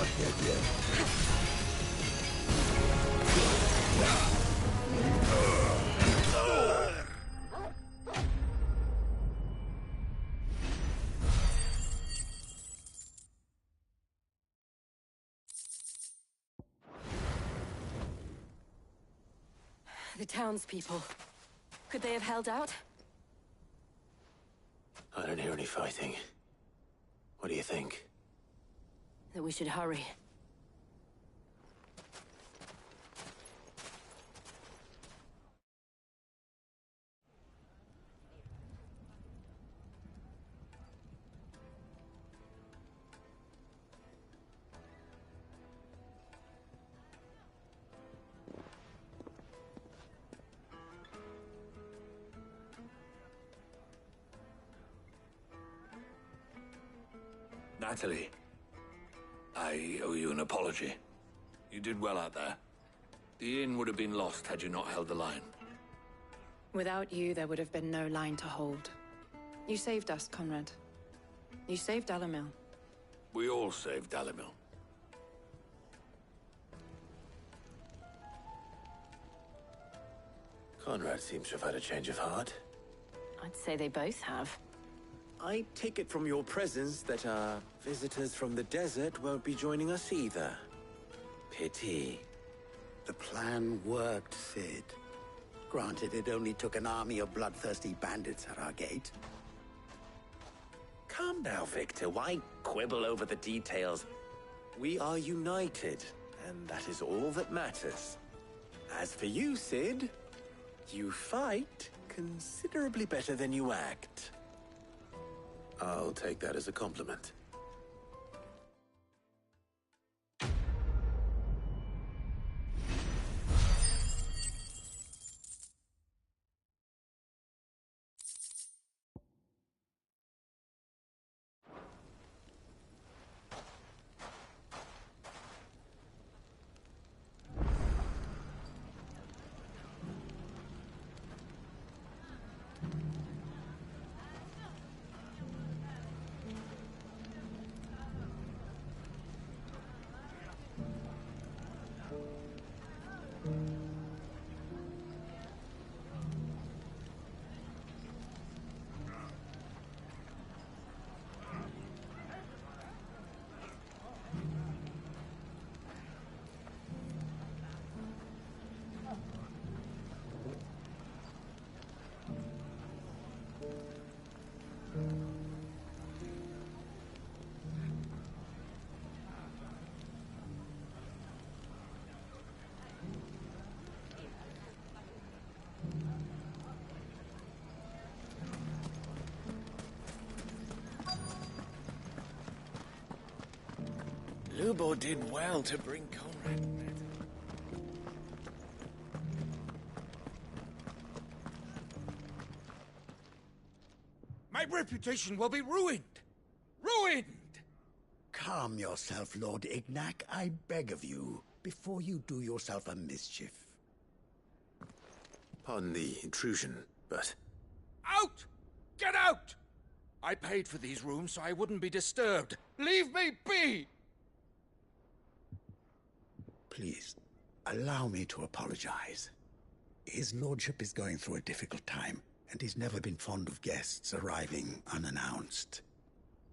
Q: not dead yet.
M: The townspeople. Could they have held out?
D: I don't hear any fighting. What do you think?
M: That we should hurry.
K: Natalie, I owe you an apology. You did well out there. The inn would have been lost had you not held the line.
T: Without you, there would have been no line to hold. You saved us, Conrad. You saved Dalamil.
K: We all saved Dalamil.
D: Conrad seems to have had a change of heart.
M: I'd say they both have.
D: I take it from your presence that our visitors from the desert won't be joining us either. Pity.
Q: The plan worked, Sid. Granted, it only took an army of bloodthirsty bandits at our gate.
D: Calm now, Victor. Why quibble over the details? We are united, and that is all that matters. As for you, Sid, you fight considerably better than you act. I'll take that as a compliment.
S: Lubo did well to bring Conrad with.
L: My reputation will be ruined! Ruined!
Q: Calm yourself, Lord Ignac, I beg of you, before you do yourself a mischief.
D: Pardon the intrusion, but...
L: Out! Get out! I paid for these rooms so I wouldn't be disturbed. Leave me be!
Q: Please, allow me to apologize. His lordship is going through a difficult time, and he's never been fond of guests arriving unannounced.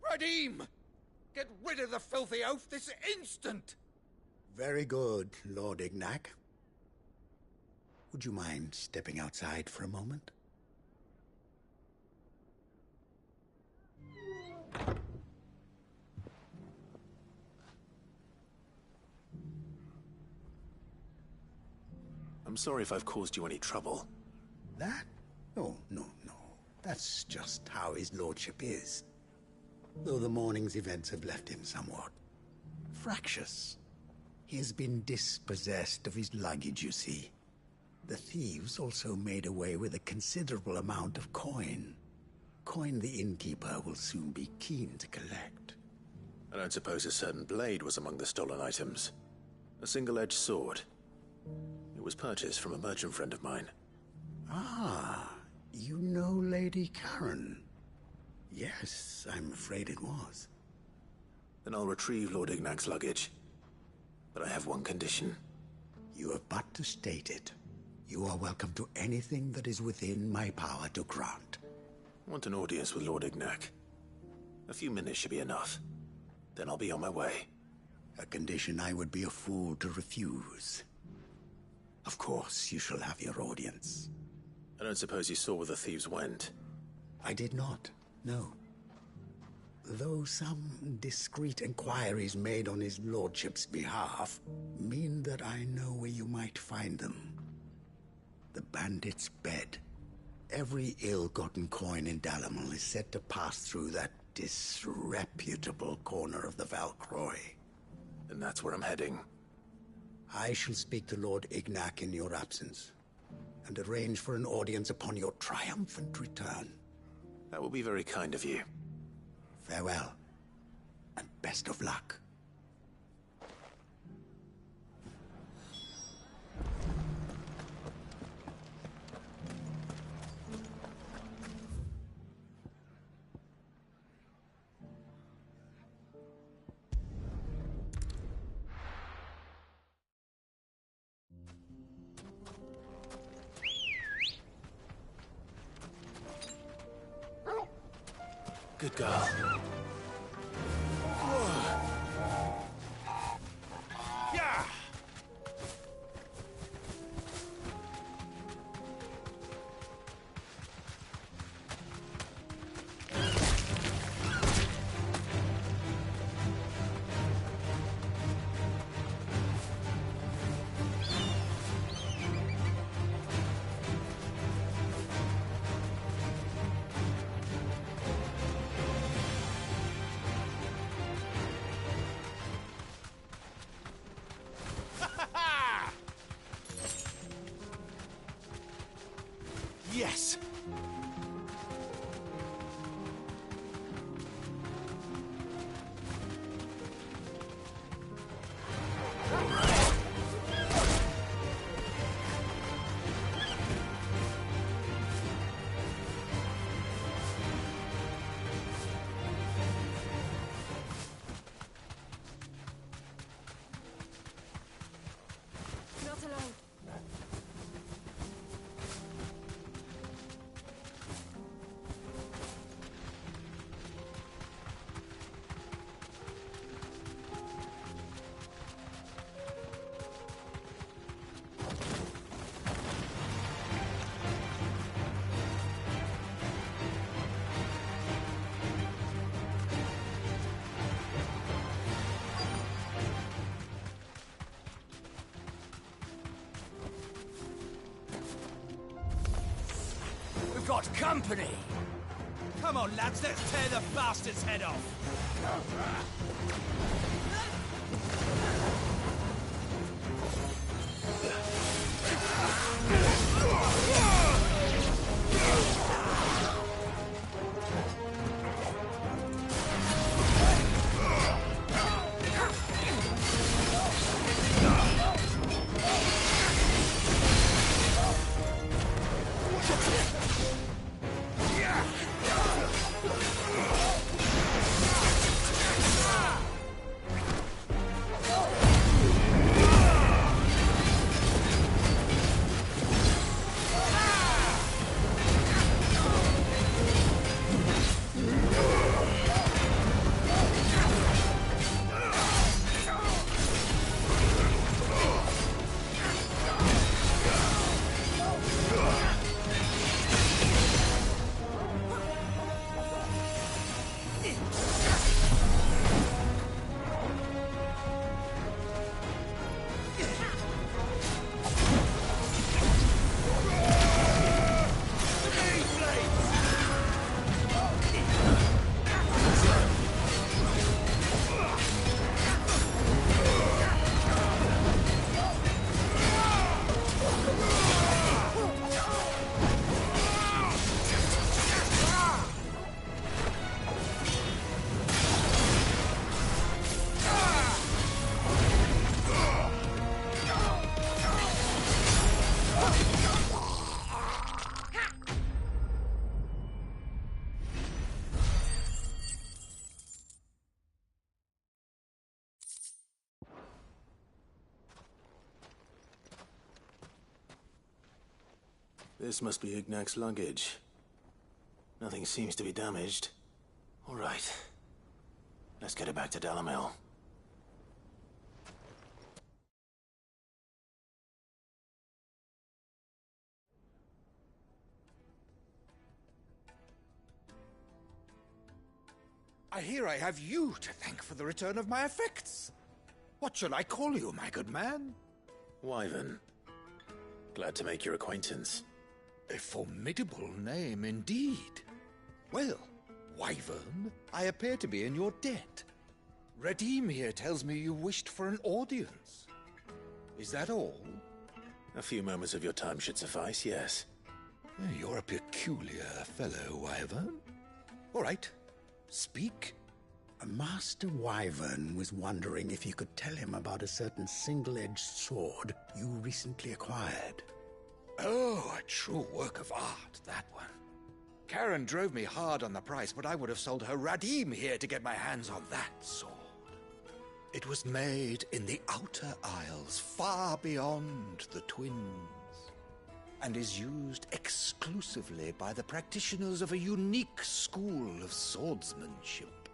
L: Radim! Get rid of the filthy oaf this instant!
Q: Very good, Lord Ignac. Would you mind stepping outside for a moment?
D: I'm sorry if I've caused you any trouble.
Q: That? Oh, no. That's just how his lordship is. Though the morning's events have left him somewhat fractious. He has been dispossessed of his luggage, you see. The thieves also made away with a considerable amount of coin. Coin the innkeeper will soon be keen to collect.
D: I don't suppose a certain blade was among the stolen items. A single-edged sword. It was purchased from a merchant friend of mine.
Q: Ah, you know Lady Karen. Yes, I'm afraid it was.
D: Then I'll retrieve Lord Ignac's luggage But I have one condition.
Q: You have but to state it. You are welcome to anything that is within my power to grant.
D: I want an audience with Lord Ignac. A few minutes should be enough. Then I'll be on my way.
Q: A condition I would be a fool to refuse. Of course, you shall have your audience.
D: I don't suppose you saw where the thieves went?
Q: I did not, no. Though some discreet inquiries made on his lordship's behalf mean that I know where you might find them. The bandit's bed. Every ill-gotten coin in Dalamil is said to pass through that disreputable corner of the Valcroy.
D: And that's where I'm heading.
Q: I shall speak to Lord Ignac in your absence, and arrange for an audience upon your triumphant return.
D: That will be very kind of you.
Q: Farewell, and best of luck.
D: Good girl.
K: Yeah!
A: Yes!
F: Not alone.
K: We've got company! Come on, lads, let's tear the bastard's head off!
D: This must be Ignac's luggage. Nothing seems to be damaged. All right. Let's get it back to Dalamil.
U: I hear I have you to thank for the return of my effects. What shall I call you, my good man?
D: Wyvern. Glad to make your acquaintance.
U: A formidable name indeed. Well, Wyvern, I appear to be in your debt. Redeem here tells me you wished for an audience. Is that all?
D: A few moments of your time should suffice, yes.
U: You're a peculiar fellow, Wyvern. All right, speak.
Q: Master Wyvern was wondering if you could tell him about a certain single-edged sword you recently acquired.
U: Oh, a true work of art, that one. Karen drove me hard on the price, but I would have sold her Radim here to get my hands on that sword. It was made in the Outer Isles, far beyond the Twins, and is used exclusively by the practitioners of a unique school of swordsmanship.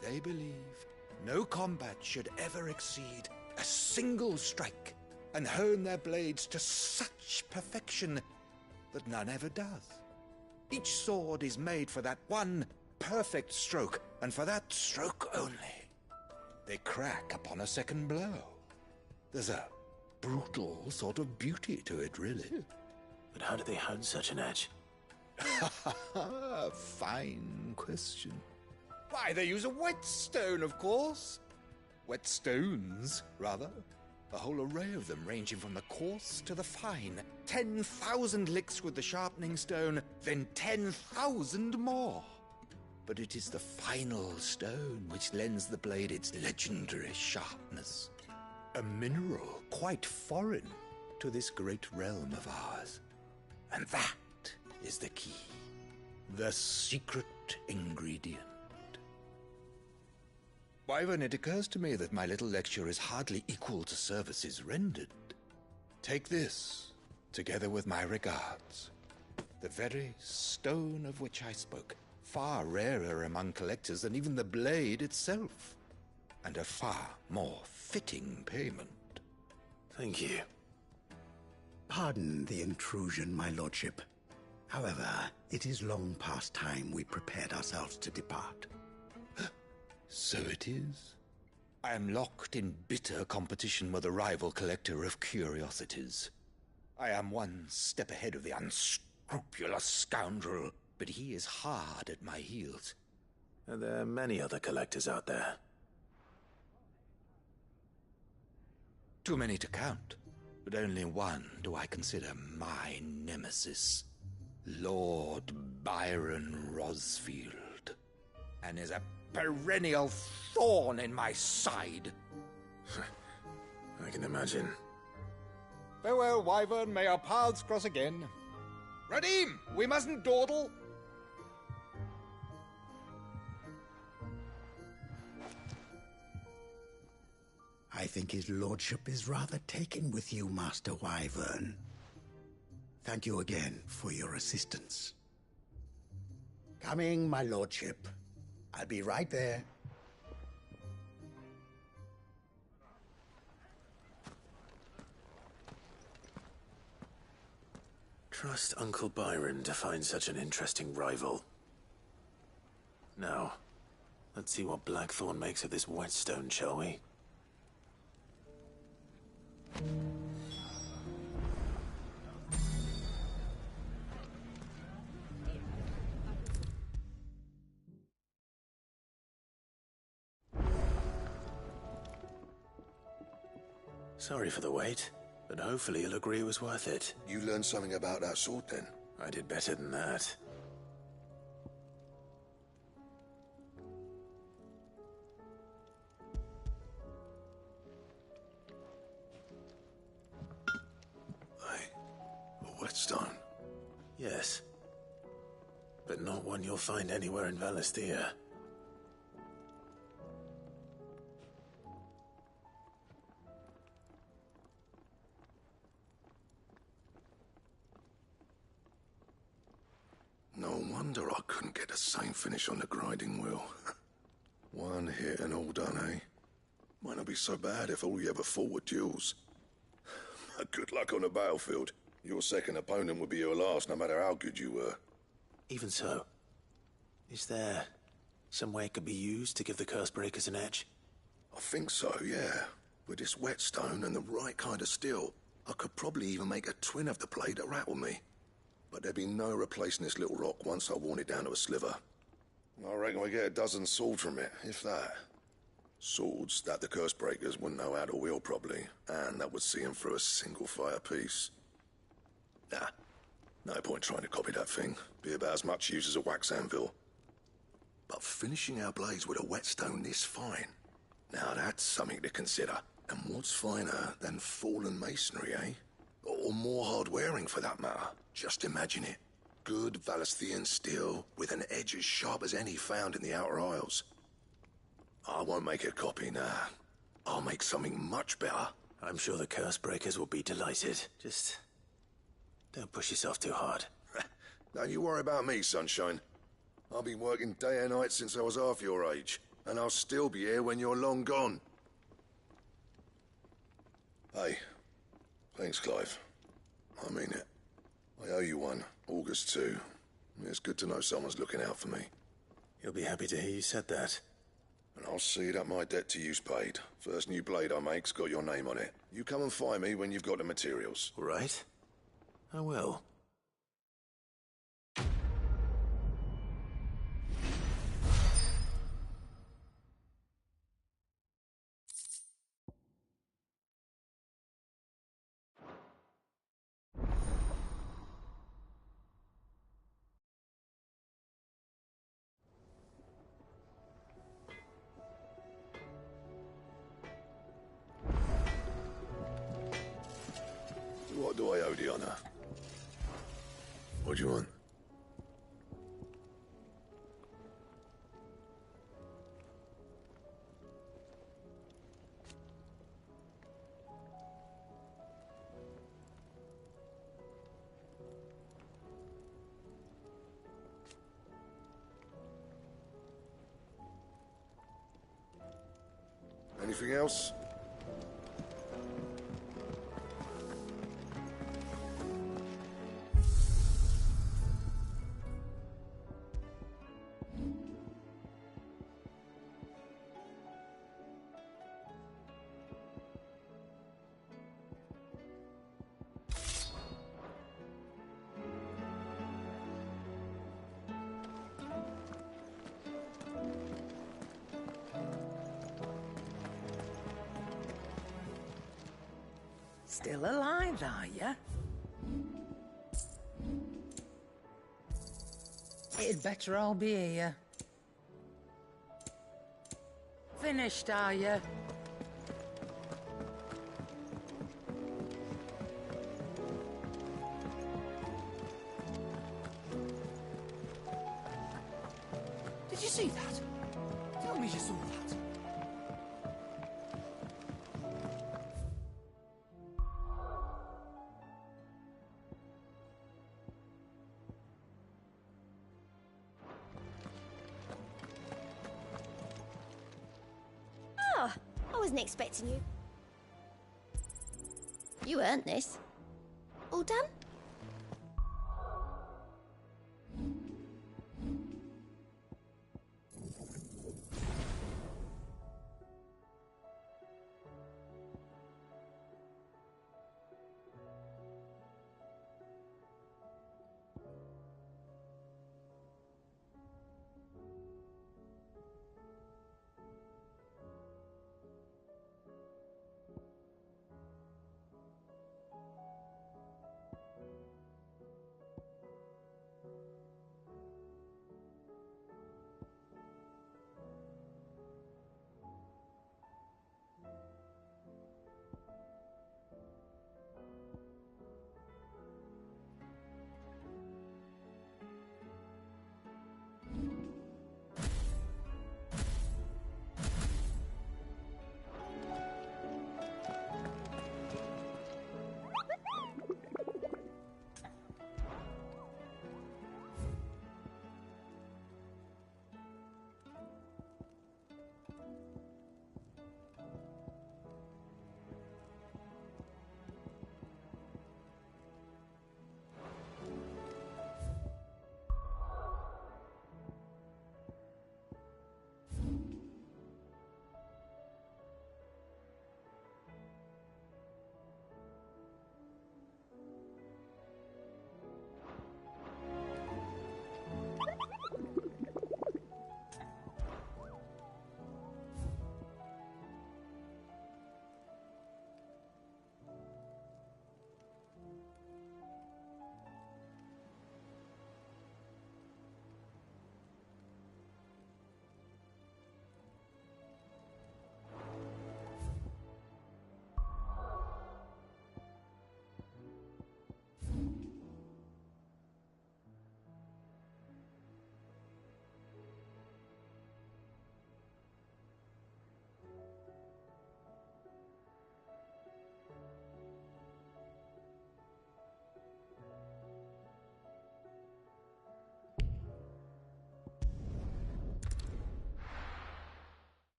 U: They believed no combat should ever exceed a single strike, and hone their blades to such perfection that none ever does. Each sword is made for that one perfect stroke, and for that stroke only. They crack upon a second blow. There's a brutal sort of beauty to it, really.
D: But how do they hone such an edge?
U: Fine question. Why, they use a whetstone, of course. Whetstones, rather. A whole array of them, ranging from the coarse to the fine. 10,000 licks with the sharpening stone, then 10,000 more. But it is the final stone which lends the blade its legendary sharpness. A mineral quite foreign to this great realm of ours. And that is the key. The secret ingredient. Wyvern, it occurs to me that my little lecture is hardly equal to services rendered. Take this, together with my regards. The very stone of which I spoke, far rarer among collectors than even the blade itself, and a far more fitting payment.
D: Thank you.
Q: Pardon the intrusion, my lordship. However, it is long past time we prepared ourselves to depart.
U: So it is. I am locked in bitter competition with a rival collector of curiosities. I am one step ahead of the unscrupulous scoundrel, but he is hard at my heels.
D: Are there many other collectors out there?
U: Too many to count, but only one do I consider my nemesis. Lord Byron Rosfield. And is a perennial thorn in my side.
D: I can imagine.
U: Farewell, Wyvern. May our paths cross again. Radim, we mustn't dawdle.
Q: I think his lordship is rather taken with you, Master Wyvern. Thank you again for your assistance. Coming, my lordship. I'll be right there.
D: Trust Uncle Byron to find such an interesting rival. Now, let's see what Blackthorn makes of this whetstone, shall we? Sorry for the wait, but hopefully you'll agree it was worth it.
V: You learned something about that sword, then?
D: I did better than that.
V: A whetstone?
D: Yes. But not one you'll find anywhere in Valisthea.
V: wonder I couldn't get the same finish on the grinding wheel. One hit and all done, eh? Might not be so bad if all you ever fought were duels. Good luck on the battlefield. Your second opponent would be your last, no matter how good you were.
D: Even so, is there some way it could be used to give the curse breakers an edge?
V: I think so, yeah. With this whetstone and the right kind of steel, I could probably even make a twin of the blade that rattled me. But there'd be no replacing this little rock once I worn it down to a sliver. I reckon we get a dozen swords from it, if that. Swords that the curse breakers wouldn't know how to wield properly, and that would see them through a single fire piece. Nah, no point trying to copy that thing. Be about as much use as a wax anvil. But finishing our blades with a whetstone this fine, now that's something to consider. And what's finer than fallen masonry, eh? Or more hard-wearing, for that matter. Just imagine it. Good Valisthian steel with an edge as sharp as any found in the Outer Isles. I won't make a copy, nah. I'll make something much better.
D: I'm sure the curse breakers will be delighted. Just don't push yourself too hard.
V: Don't you worry about me, Sunshine. I've been working day and night since I was half your age, and I'll still be here when you're long gone. Hey, thanks, Clive. I mean it. I owe you one, August too. It's good to know someone's looking out for me.
D: He'll be happy to hear you said that.
V: And I'll see that my debt to you's paid. First new blade I make's got your name on it. You come and find me when you've got the materials.
D: All right. I will.
V: What do I owe the honor? What do you want? Anything else?
E: Still alive, are you? It'd better all be here. Finished, are you?
S: Did you see that? Tell me you saw that.
G: I wasn't expecting you. You earned this. All done?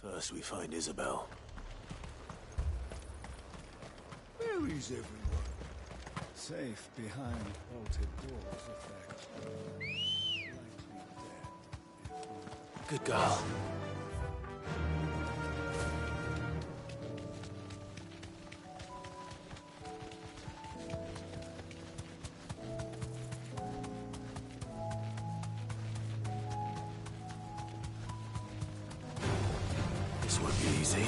D: First we find Isabel.
S: Where is everyone? Safe behind bolted doors, if they're likely dead.
D: Good girl. This won't be easy.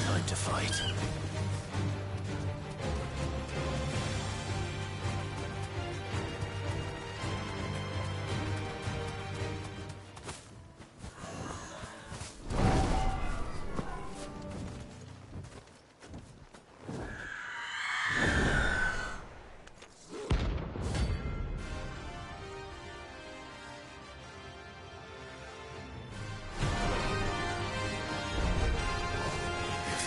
D: Time to fight.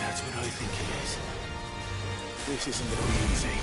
D: That's what I think it is. This isn't gonna be easy.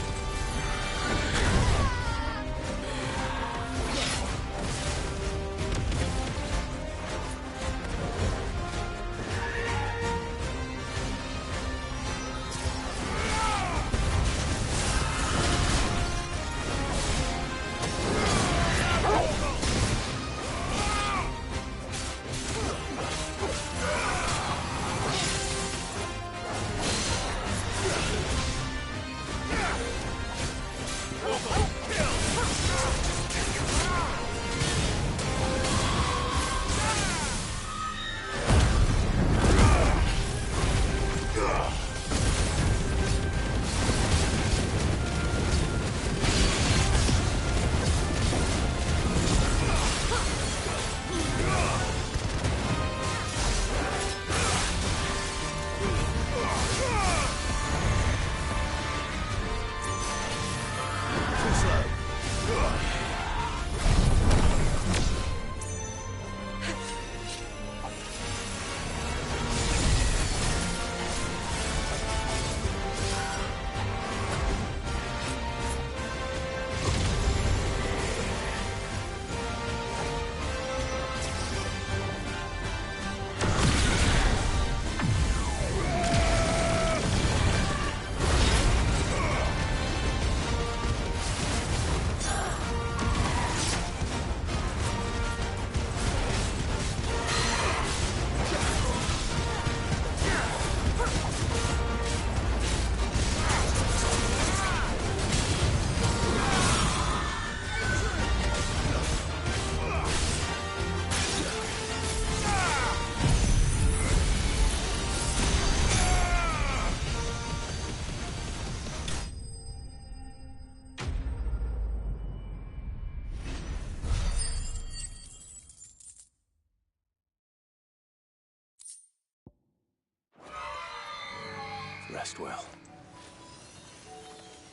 D: Rest well.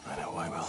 D: I know I will.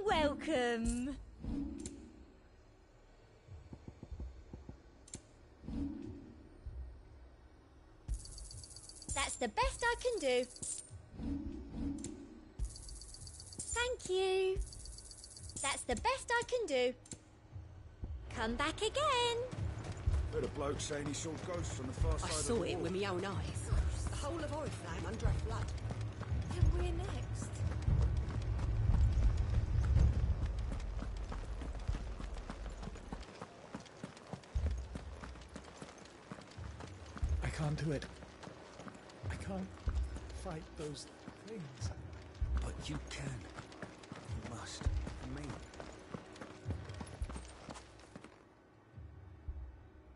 G: Welcome. That's the best I can do. Thank you. That's the best I can do. Come back again.
U: Heard a bloke saying he saw ghosts on the far side
H: I
U: of the
H: saw
U: wall.
H: it with my own eyes. The whole of Oriflame under a flood.
G: Then we're next.
O: I can't do it. I can't fight those things.
N: But you can. You must. For me.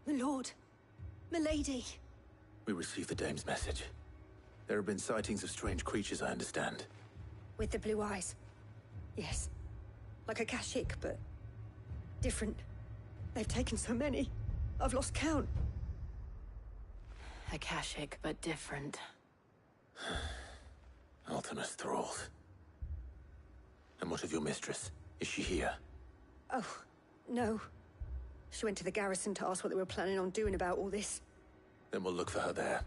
H: My lord. My lady.
D: We received the dame's message. There have been sightings of strange creatures, I understand.
H: With the blue eyes. Yes. Like a Kashik, but different. They've taken so many. I've lost count.
M: Akashic, but different.
D: Ultimus thralls. And what of your mistress? Is she here?
H: Oh, no. She went to the garrison to ask what they were planning on doing about all this.
D: Then we'll look for her there.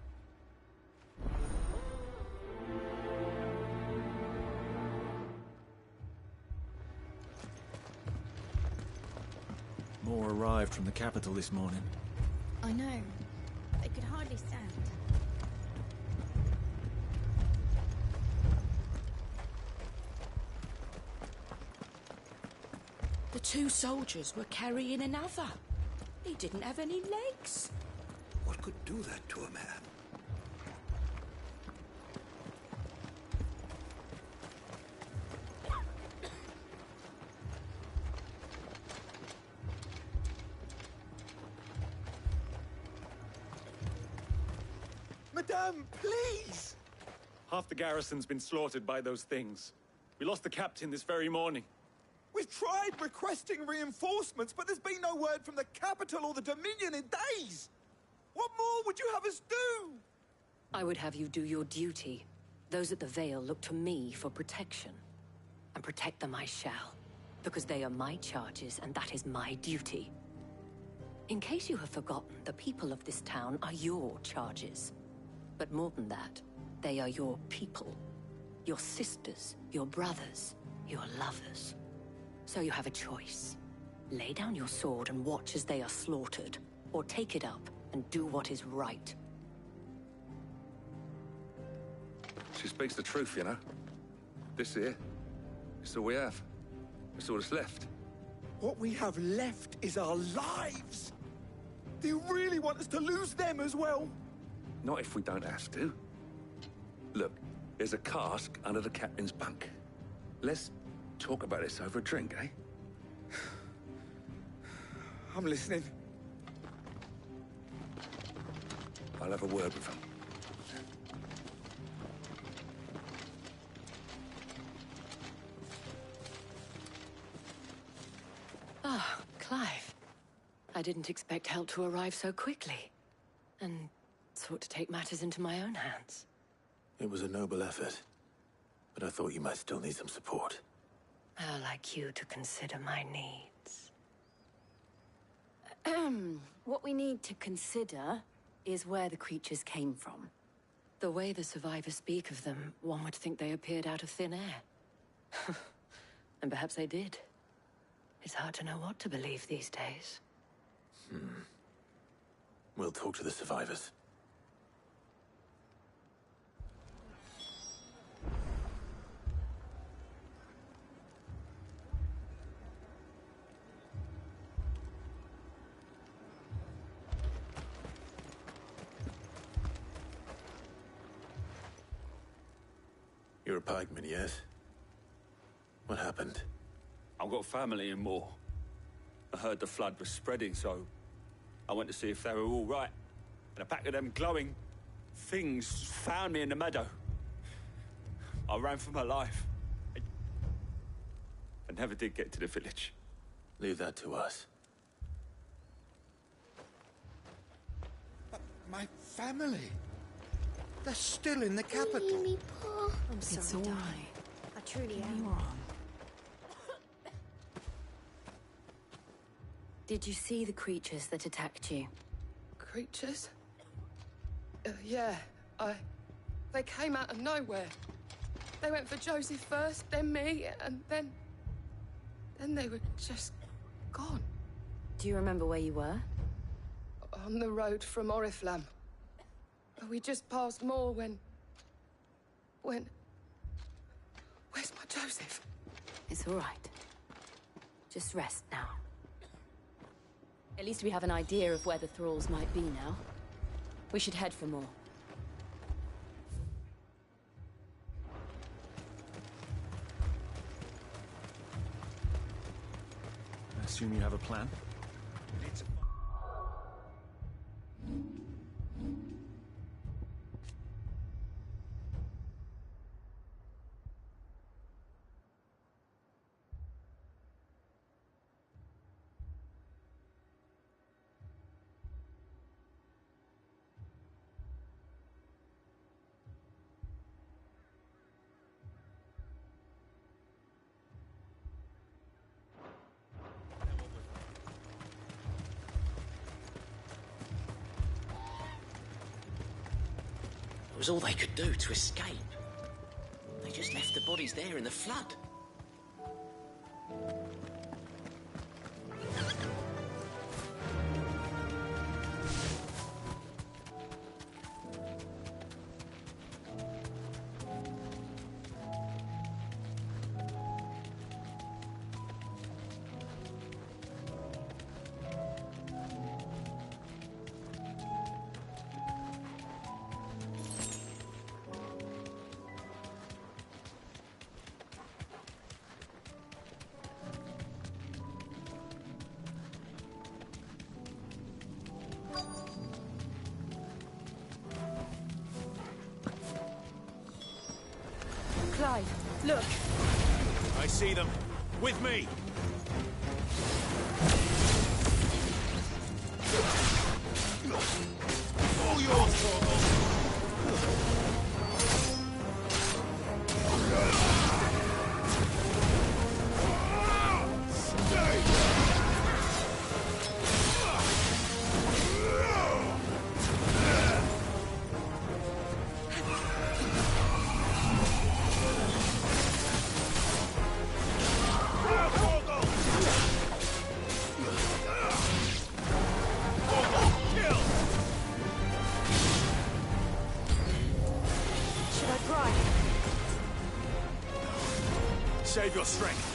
I: More arrived from the capital this morning.
G: I know. They could hardly stand.
E: The two soldiers were carrying another. He didn't have any legs.
U: What could do that to a man?
L: Madame, please!
W: Half the garrison's been slaughtered by those things. We lost the captain this very morning.
L: We've tried requesting reinforcements, but there's been no word from the capital or the Dominion in days! What more would you have us do?
M: I would have you do your duty. Those at the Vale look to me for protection. And protect them I shall. Because they are my charges, and that is my duty. In case you have forgotten, the people of this town are your charges. But more than that, they are your people. Your sisters, your brothers, your lovers. So you have a choice. Lay down your sword and watch as they are slaughtered, or take it up and do what is right.
X: She speaks the truth, you know. This here, it's all we have. It's all that's left.
L: What we have left is our lives! Do you really want us to lose them as well?
X: Not if we don't have to. Look, there's a cask under the captain's bunk. Let's talk about this over a drink, eh?
L: I'm listening.
X: I'll have a word with him.
M: Ah, Clive. I didn't expect help to arrive so quickly. And sought to take matters into my own hands.
D: It was a noble effort, but I thought you might still need some support.
M: I'd like you to consider my needs. What we need to consider is where the creatures came from. The way the survivors speak of them, one would think they appeared out of thin air. And perhaps they did. It's hard to know what to believe these days.
D: We'll talk to the survivors. You're a pikeman, yes? What happened?
K: I've got family in Moor. I heard the flood was spreading, so I went to see if they were all right. And a pack of them glowing things found me in the meadow. I ran for my life. I never did get to the village.
D: Leave that to us.
U: But my family... They're still in the capital.
G: Me, Paul.
H: I'm sorry,
G: It's all
H: darling.
G: right.
H: I truly am.
G: You're on.
M: Did you see the creatures that attacked you?
R: Creatures? Yeah, They came out of nowhere. They went for Joseph first, then me, and then they were just gone.
M: Do you remember where you were?
R: On the road from Oriflamme. We just passed more when... Where's my Joseph?
M: It's all right. Just rest now. At least we have an idea of where the thralls might be now. We should head for more.
I: I assume you have a plan?
B: It was all they could do to escape. They just left the bodies there in the flood.
E: Clive, look.
I: I see them. With me! All yours, Torgal! Save your strength.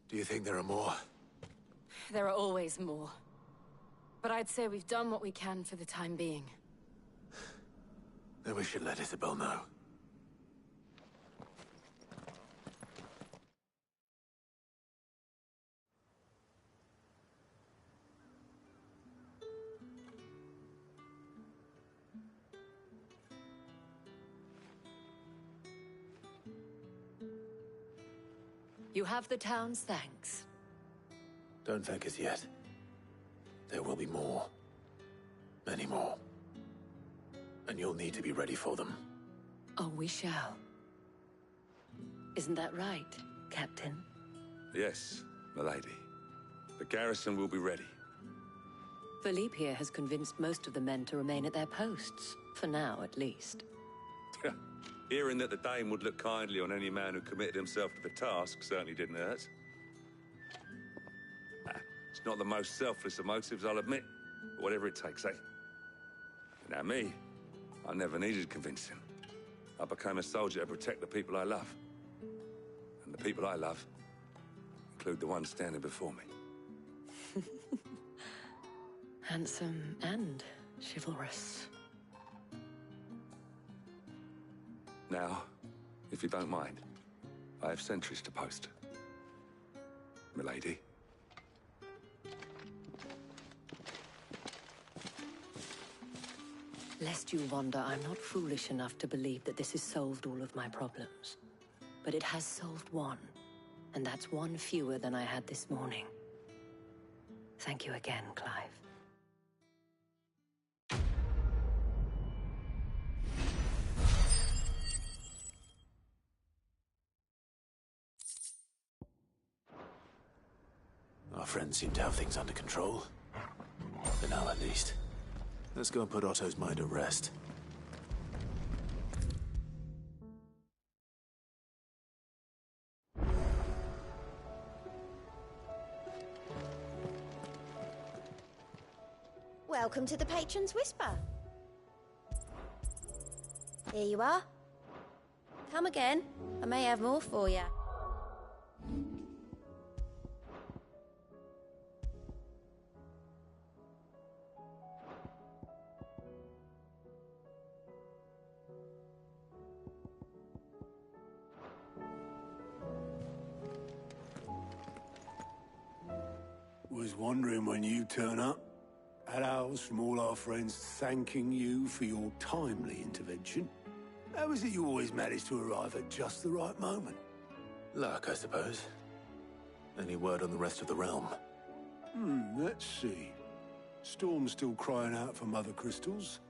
D: Do you think there are more?
M: There are always more. But I'd say we've done what we can for the time being.
D: Then we should let Isabel know.
M: You have the town's thanks.
D: Don't thank us yet. There will be more. Many more. And you'll need to be ready for them.
M: Oh, we shall. Isn't that right, Captain?
X: Yes, milady. The garrison will be ready.
M: Philippe here has convinced most of the men to remain at their posts. For now, at least.
X: Hearing that the Dame would look kindly on any man who committed himself to the task certainly didn't hurt. It's not the most selfless of motives, I'll admit. But whatever it takes, eh? Now me, I never needed convincing. I became a soldier to protect the people I love. And the people I love include the ones standing before me.
M: Handsome and chivalrous.
X: Now, if you don't mind, I have sentries to post. Milady.
M: Lest you wonder, I'm not foolish enough to believe that this has solved all of my problems. But it has solved one, and that's one fewer than I had this morning. Thank you again, Clive.
D: Our friends seem to have things under control. For now, at least. Let's go and put Otto's mind at rest.
G: Welcome to the Patron's Whisper. Here you are. Come again. I may have more for you.
C: Was wondering when you turn up. Had owls from all our friends thanking you for your timely intervention. How is it you always manage to arrive at just the right moment?
D: Luck, I suppose. Any word on the rest of the realm?
C: Let's see. Storm's still crying out for mother crystals.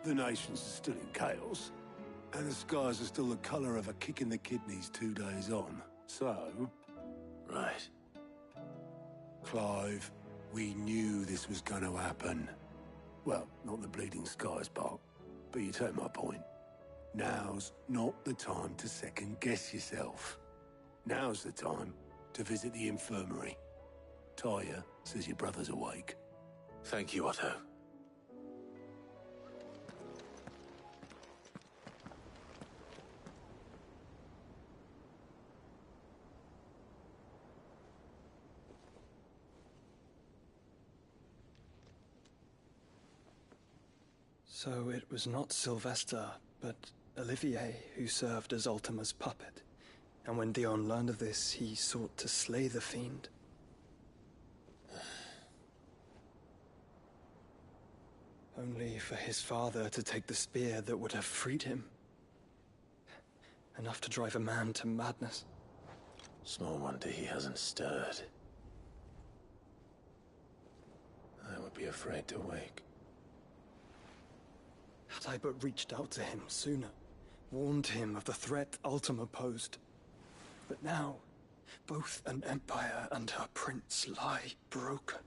C: The nations are still in chaos. And the skies are still the colour of a kick in the kidneys 2 days on. So...
D: Right.
C: Clive, we knew this was going to happen. Well, not the bleeding skies part, but you take my point. Now's not the time to second-guess yourself. Now's the time to visit the infirmary. Tyre says your brother's awake.
D: Thank you, Otto.
J: So it was not Sylvester, but Olivier who served as Ultima's puppet. And when Dion learned of this, he sought to slay the fiend. Only for his father to take the spear that would have freed him. Enough to drive a man to madness.
D: Small wonder he hasn't stirred. I would be afraid to wake.
J: Had I but reached out to him sooner, warned him of the threat Ultima posed. But now, both an empire and her prince lie broken.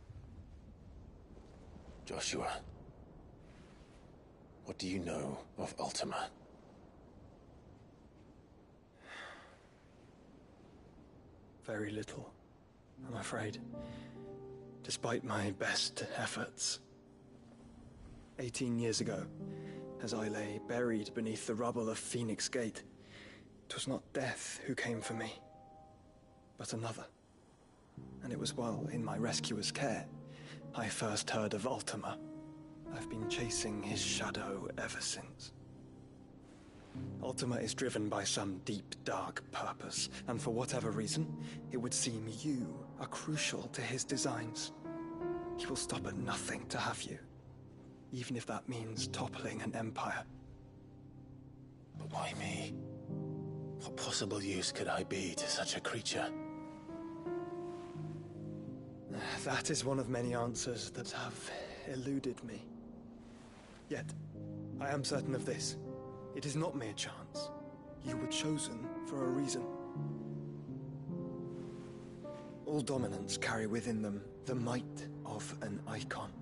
D: Joshua, what do you know of Ultima?
J: Very little. I'm afraid. Despite my best efforts. 18 years ago, as I lay buried beneath the rubble of Phoenix Gate, 'twas not death who came for me, but another. And it was while in my rescuer's care, I first heard of Ultima. I've been chasing his shadow ever since. Ultima is driven by some deep, dark purpose, and for whatever reason, it would seem you are crucial to his designs. He will stop at nothing to have you, even if that means toppling an empire.
D: But why me? What possible use could I be to such a creature?
J: That is one of many answers that have eluded me. Yet, I am certain of this. It is not mere chance. You were chosen for a reason. All dominants carry within them the might of an icon.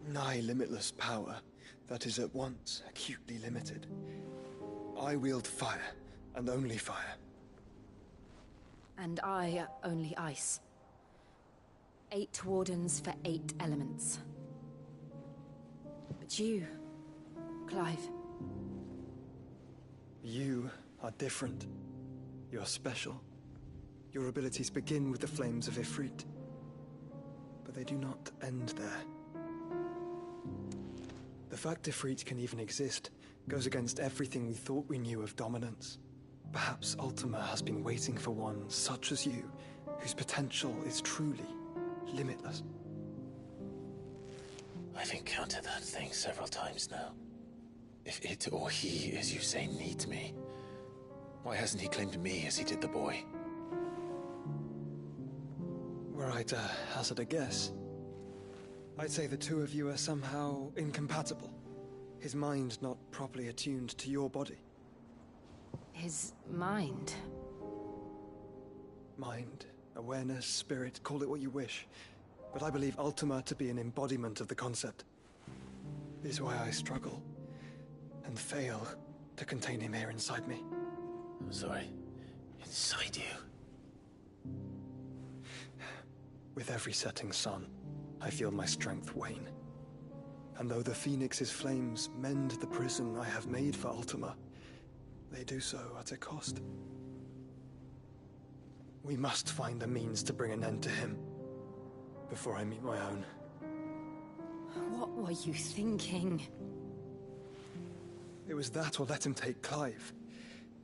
J: Nigh limitless power that is at once acutely limited. I wield fire, and only fire.
M: And I only ice. 8 wardens for 8 elements. But you, Clive.
J: You are different. You're special. Your abilities begin with the flames of Ifrit. But they do not end there. The fact Ifrit can even exist goes against everything we thought we knew of dominance. Perhaps Ultima has been waiting for one such as you, whose potential is truly limitless.
D: I've encountered that thing several times now. If it or he, as you say, needs me, why hasn't he claimed me as he did the boy?
J: Were I to hazard a guess, I'd say the two of you are somehow incompatible. His mind not properly attuned to your body.
M: His mind?
J: Mind, awareness, spirit, call it what you wish. But I believe Ultima to be an embodiment of the concept. This is why I struggle and fail to contain him here inside me.
D: I'm sorry. Inside you?
J: With every setting sun, I feel my strength wane. And though the Phoenix's flames mend the prison I have made for Ultima, they do so at a cost. We must find a means to bring an end to him before I meet my own.
M: What were you thinking?
J: It was that or let him take Clive.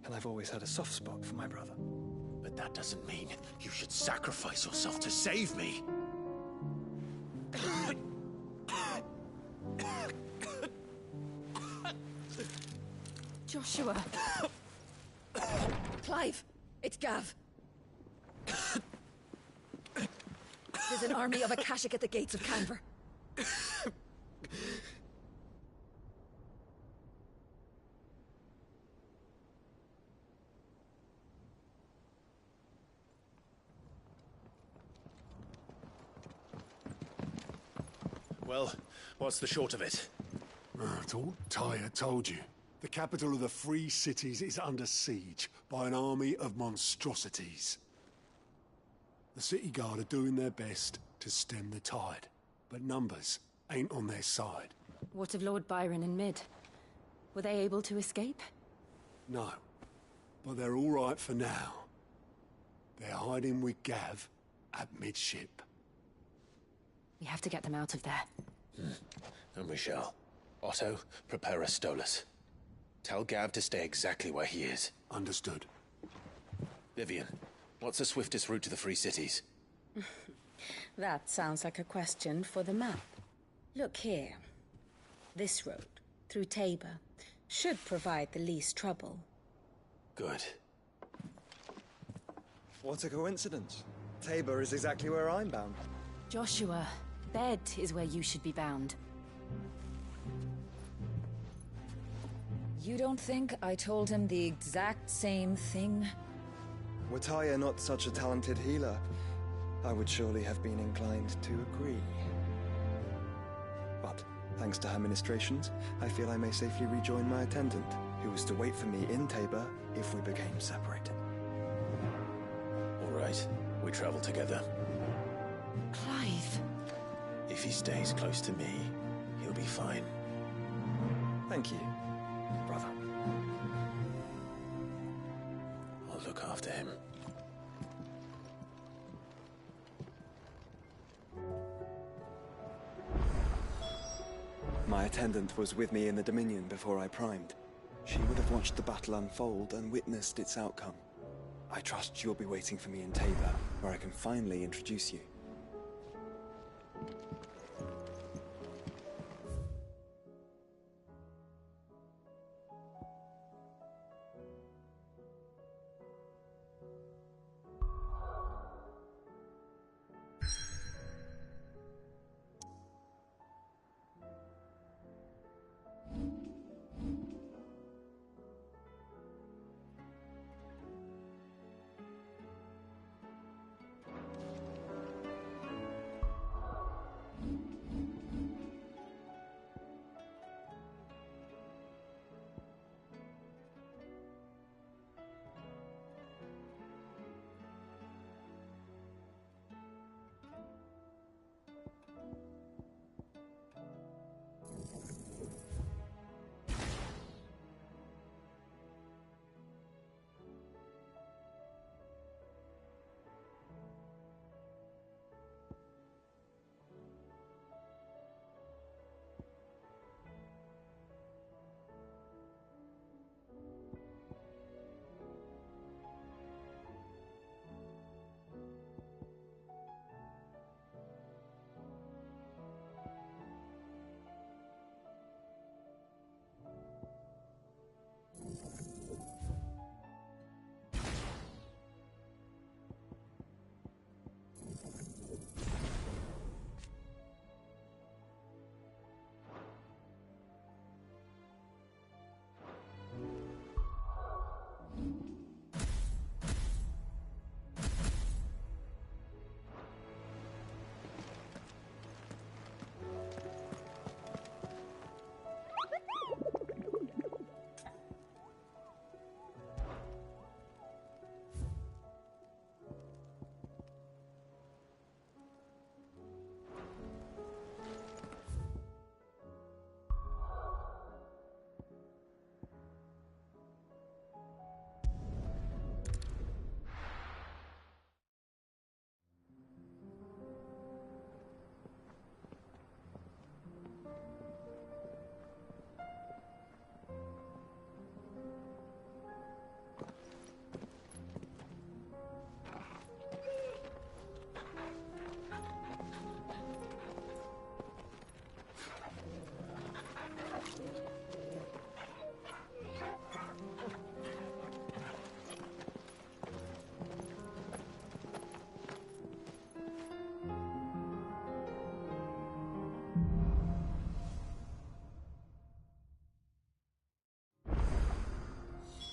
J: And I've always had a soft spot for my brother.
D: But that doesn't mean you should sacrifice yourself to save me.
M: Joshua.
H: Clive, it's Gav. There's an army of Akashic at the gates of Canver.
D: Well, what's the short of it?
C: It's all Tyre told you. The capital of the Free Cities is under siege by an army of monstrosities. The city guard are doing their best to stem the tide, but numbers ain't on their side.
M: What of Lord Byron and Mid? Were they able to escape?
C: No, but they're all right for now. They're hiding with Gav at midship.
M: We have to get them out of there.
D: And we shall. Otto, prepare a Stolas. Tell Gav to stay exactly where he is.
C: Understood.
D: Vivian, what's the swiftest route to the Free Cities?
E: That sounds like a question for the map. Look here. This road, through Tabor, should provide the least trouble.
D: Good.
J: What a coincidence. Tabor is exactly where I'm bound.
M: Joshua, bed is where you should be bound.
E: You don't think I told him the exact same thing?
J: Were Tyre not such a talented healer, I would surely have been inclined to agree. But, thanks to her ministrations, I feel I may safely rejoin my attendant, who was to wait for me in Tabor if we became separated.
D: All right. we travel together.
M: Clive.
D: If he stays close to me, he'll be fine.
J: Thank you, brother.
D: I'll look after him.
J: My attendant was with me in the Dominion before I primed. She would have watched the battle unfold and witnessed its outcome. I trust you'll be waiting for me in Tabor, where I can finally introduce you.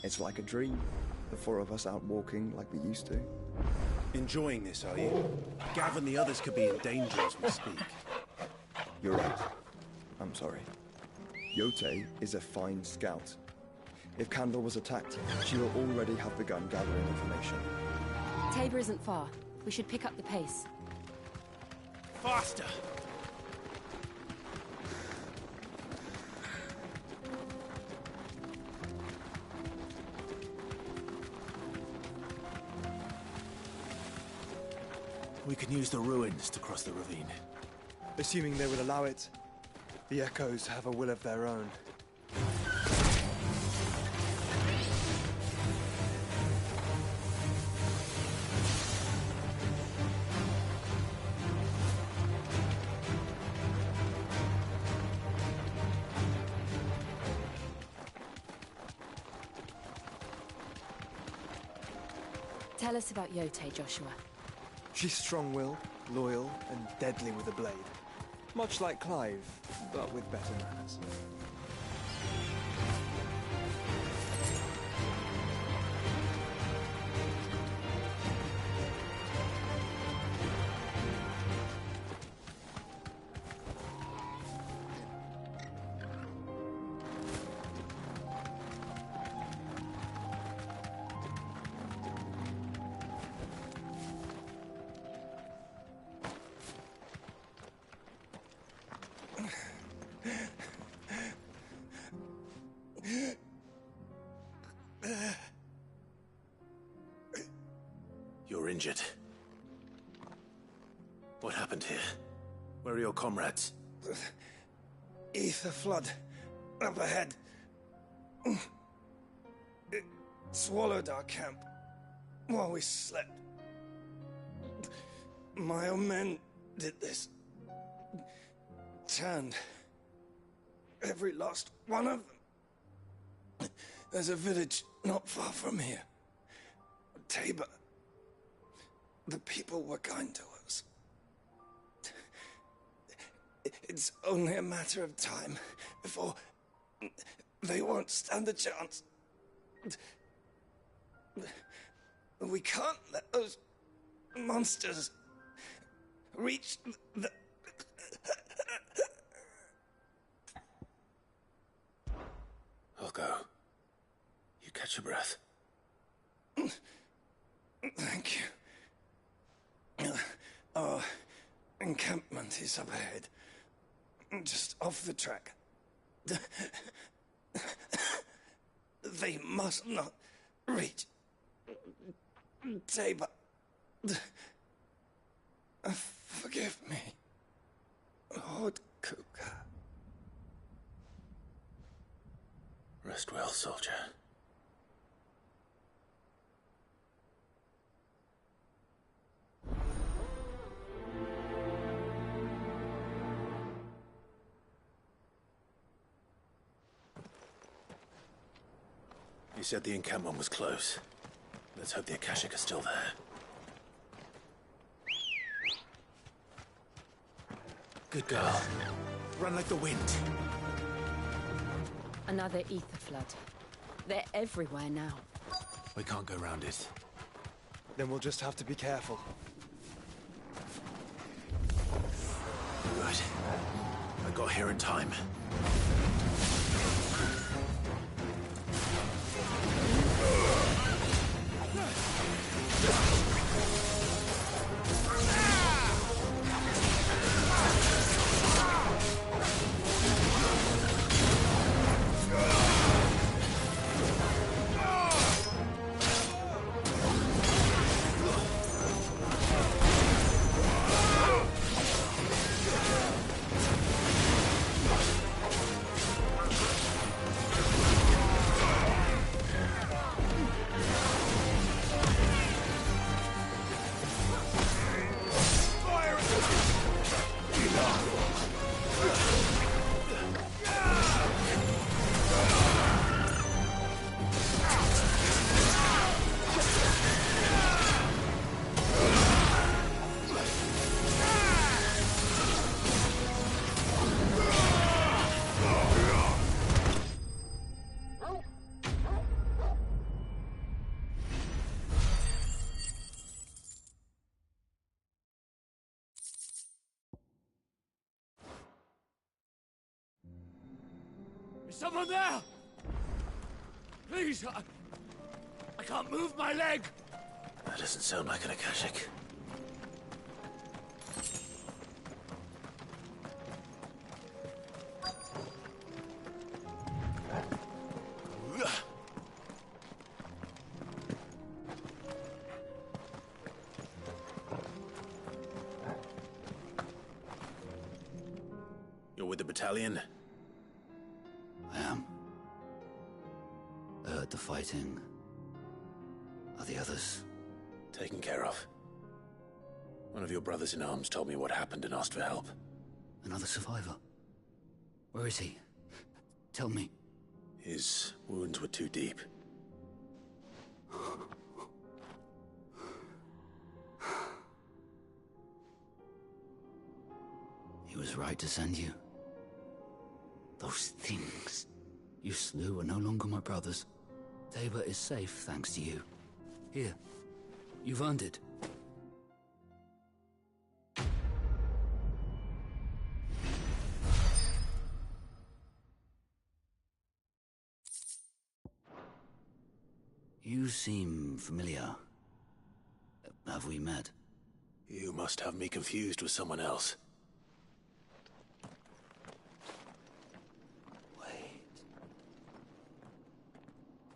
J: It's like a dream. The four of us out walking like we used to.
I: Enjoying this, are you? Gav and the others could be in danger as we speak.
J: You're right. I'm sorry. Yote is a fine scout. If Kandor was attacked, she will already have begun gathering information.
M: Tabor isn't far. We should pick up the pace.
I: Faster! We can use the ruins to cross the ravine.
J: Assuming they will allow it, the Echoes have a will of their own.
M: Tell us about Yote, Joshua.
J: She's strong-willed, loyal, and deadly with a blade. Much like Clive, but with better manners.
D: You're injured. What happened here? Where are your comrades?
J: Ether flood. Up ahead. It swallowed our camp while we slept. My own men did this. Turned every last one of them. There's a village not far from here. Tabor. The people were kind to us. It's only a matter of time before they won't stand a chance. We can't let those monsters reach the...
D: I'll go. You catch your breath.
J: Thank you. Our encampment is up ahead. Just off the track. They must not reach Tabor. Forgive me, Lord Kuka.
D: Rest well, soldier. You said the encampment was close. Let's hope the Akashic are still there. Good girl. Run like the wind.
M: Another ether flood. They're everywhere now.
D: We can't go round it.
J: Then we'll just have to be careful.
D: Good. I got here in time.
K: Is someone there? Please, I can't move my leg.
D: That doesn't sound like an Akashic. You're with the battalion?
Q: I am. I heard the fighting. Are the others?
D: Taken care of. One of your brothers in arms told me what happened and asked for help.
Q: Another survivor? Where is he? Tell me.
D: His wounds were too deep.
Q: He was right to send you. Those things you slew are no longer my brothers. Tabor is safe thanks to you. Here, you've earned it. You seem familiar. Have we met?
D: You must have me confused with someone else.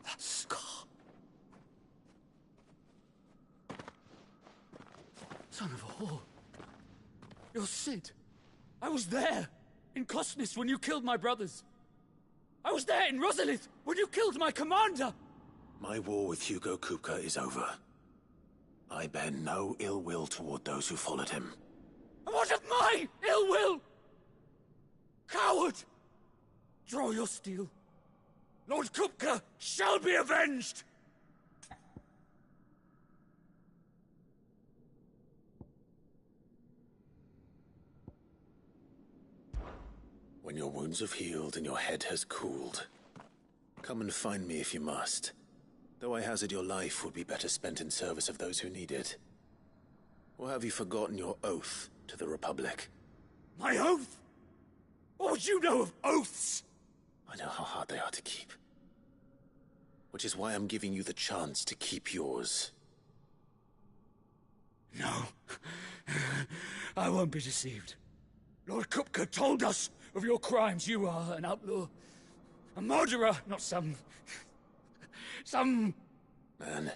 Q: That scar.
O: Son of a whore. You're Sid. I was there, in Costness, when you killed my brothers. I was there in Rosalith, when you killed my commander!
D: My war with Hugo Kupka is over. I bear no ill will toward those who followed him.
O: And what of my ill will? Coward! Draw your steel. Lord Kupka shall be avenged!
D: When your wounds have healed and your head has cooled, come and find me if you must. Though I hazard your life would be better spent in service of those who need it. Or have you forgotten your oath to the Republic?
O: My oath? What would you know of oaths?
D: I know how hard they are to keep. Which is why I'm giving you the chance to keep yours.
O: No. I won't be deceived. Lord Kupka told us of your crimes. You are an outlaw. A murderer, not some
D: man.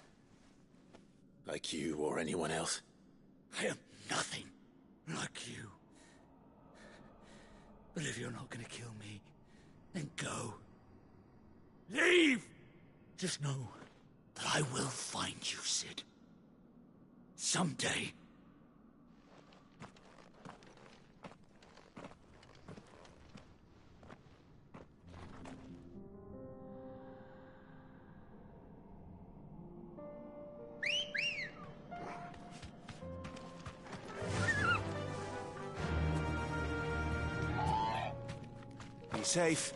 D: Like you or anyone else.
O: I am nothing like you. But if you're not gonna kill me, then go. Leave! Just know that I will find you, Sid. Someday.
I: Be safe.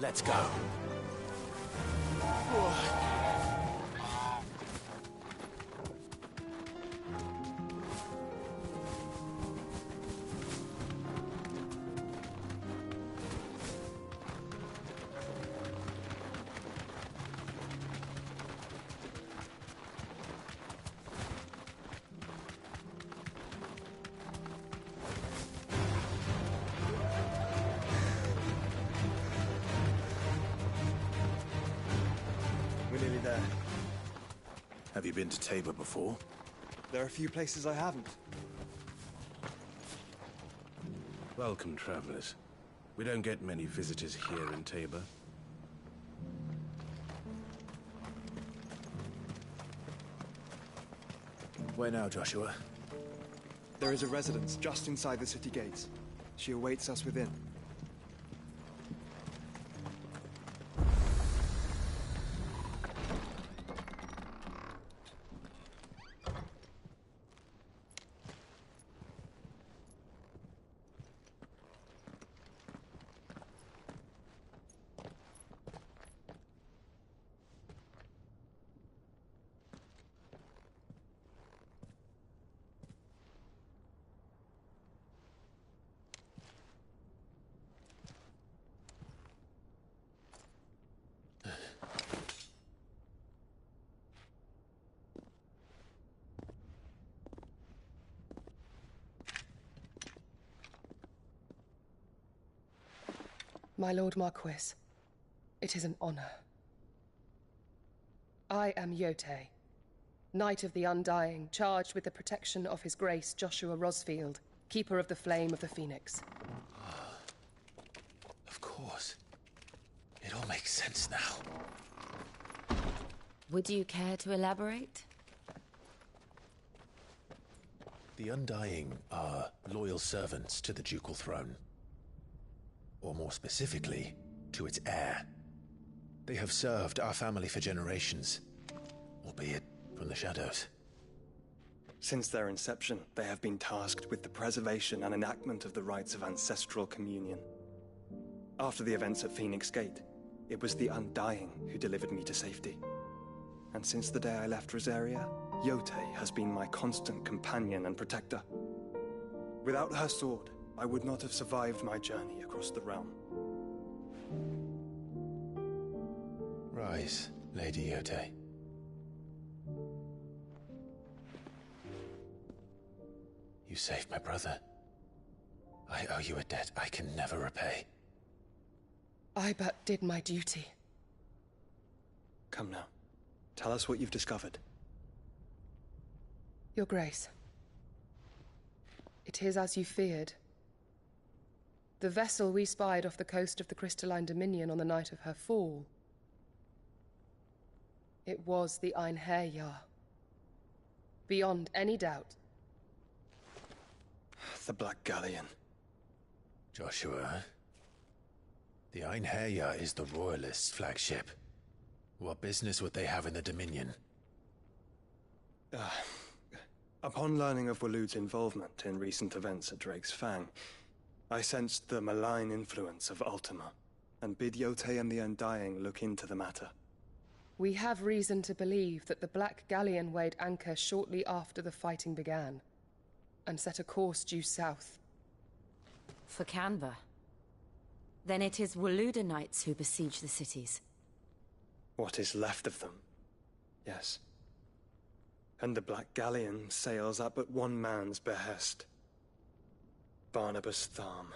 I: Let's go.
J: We're nearly there.
I: Have you been to Tabor before?
J: There are a few places I haven't.
I: Welcome, travelers. We don't get many visitors here in Tabor. Where now, Joshua?
J: There is a residence just inside the city gates. She awaits us within.
R: My Lord Marquis, it is an honor. I am Yote, Knight of the Undying, charged with the protection of His Grace Joshua Rosfield, Keeper of the Flame of the Phoenix.
D: Of course. It all makes sense now.
M: Would you care to elaborate?
D: The Undying are loyal servants to the ducal throne. Or more specifically, to its heir. They have served our family for generations, albeit from the shadows.
J: Since their inception, they have been tasked with the preservation and enactment of the rites of ancestral communion. After the events at Phoenix Gate, it was the Undying who delivered me to safety. And since the day I left Rosaria, Yote has been my constant companion and protector. Without her sword, I would not have survived my journey across the realm.
D: Rise, Lady Yote. You saved my brother. I owe you a debt I can never repay.
R: I but did my duty.
J: Come now. Tell us what you've discovered.
R: Your Grace. It is as you feared. The vessel we spied off the coast of the Crystalline Dominion on the night of her fall. It was the Einherjar. Beyond any doubt.
J: The Black Galleon.
U: Joshua, the Einherjar is the Royalists' flagship. What business would they have in the Dominion?
J: Upon learning of Waloed's involvement in recent events at Drake's Fang, I sensed the malign influence of Ultima, and bid Yote and the Undying look into the matter.
R: We have reason to believe that the Black Galleon weighed anchor shortly after the fighting began, and set a course due south.
M: For Canva. Then it is Waloeda Knights who besiege the cities.
J: What is left of them, yes. And the Black Galleon sails at but one man's behest. Barnabas Tharm.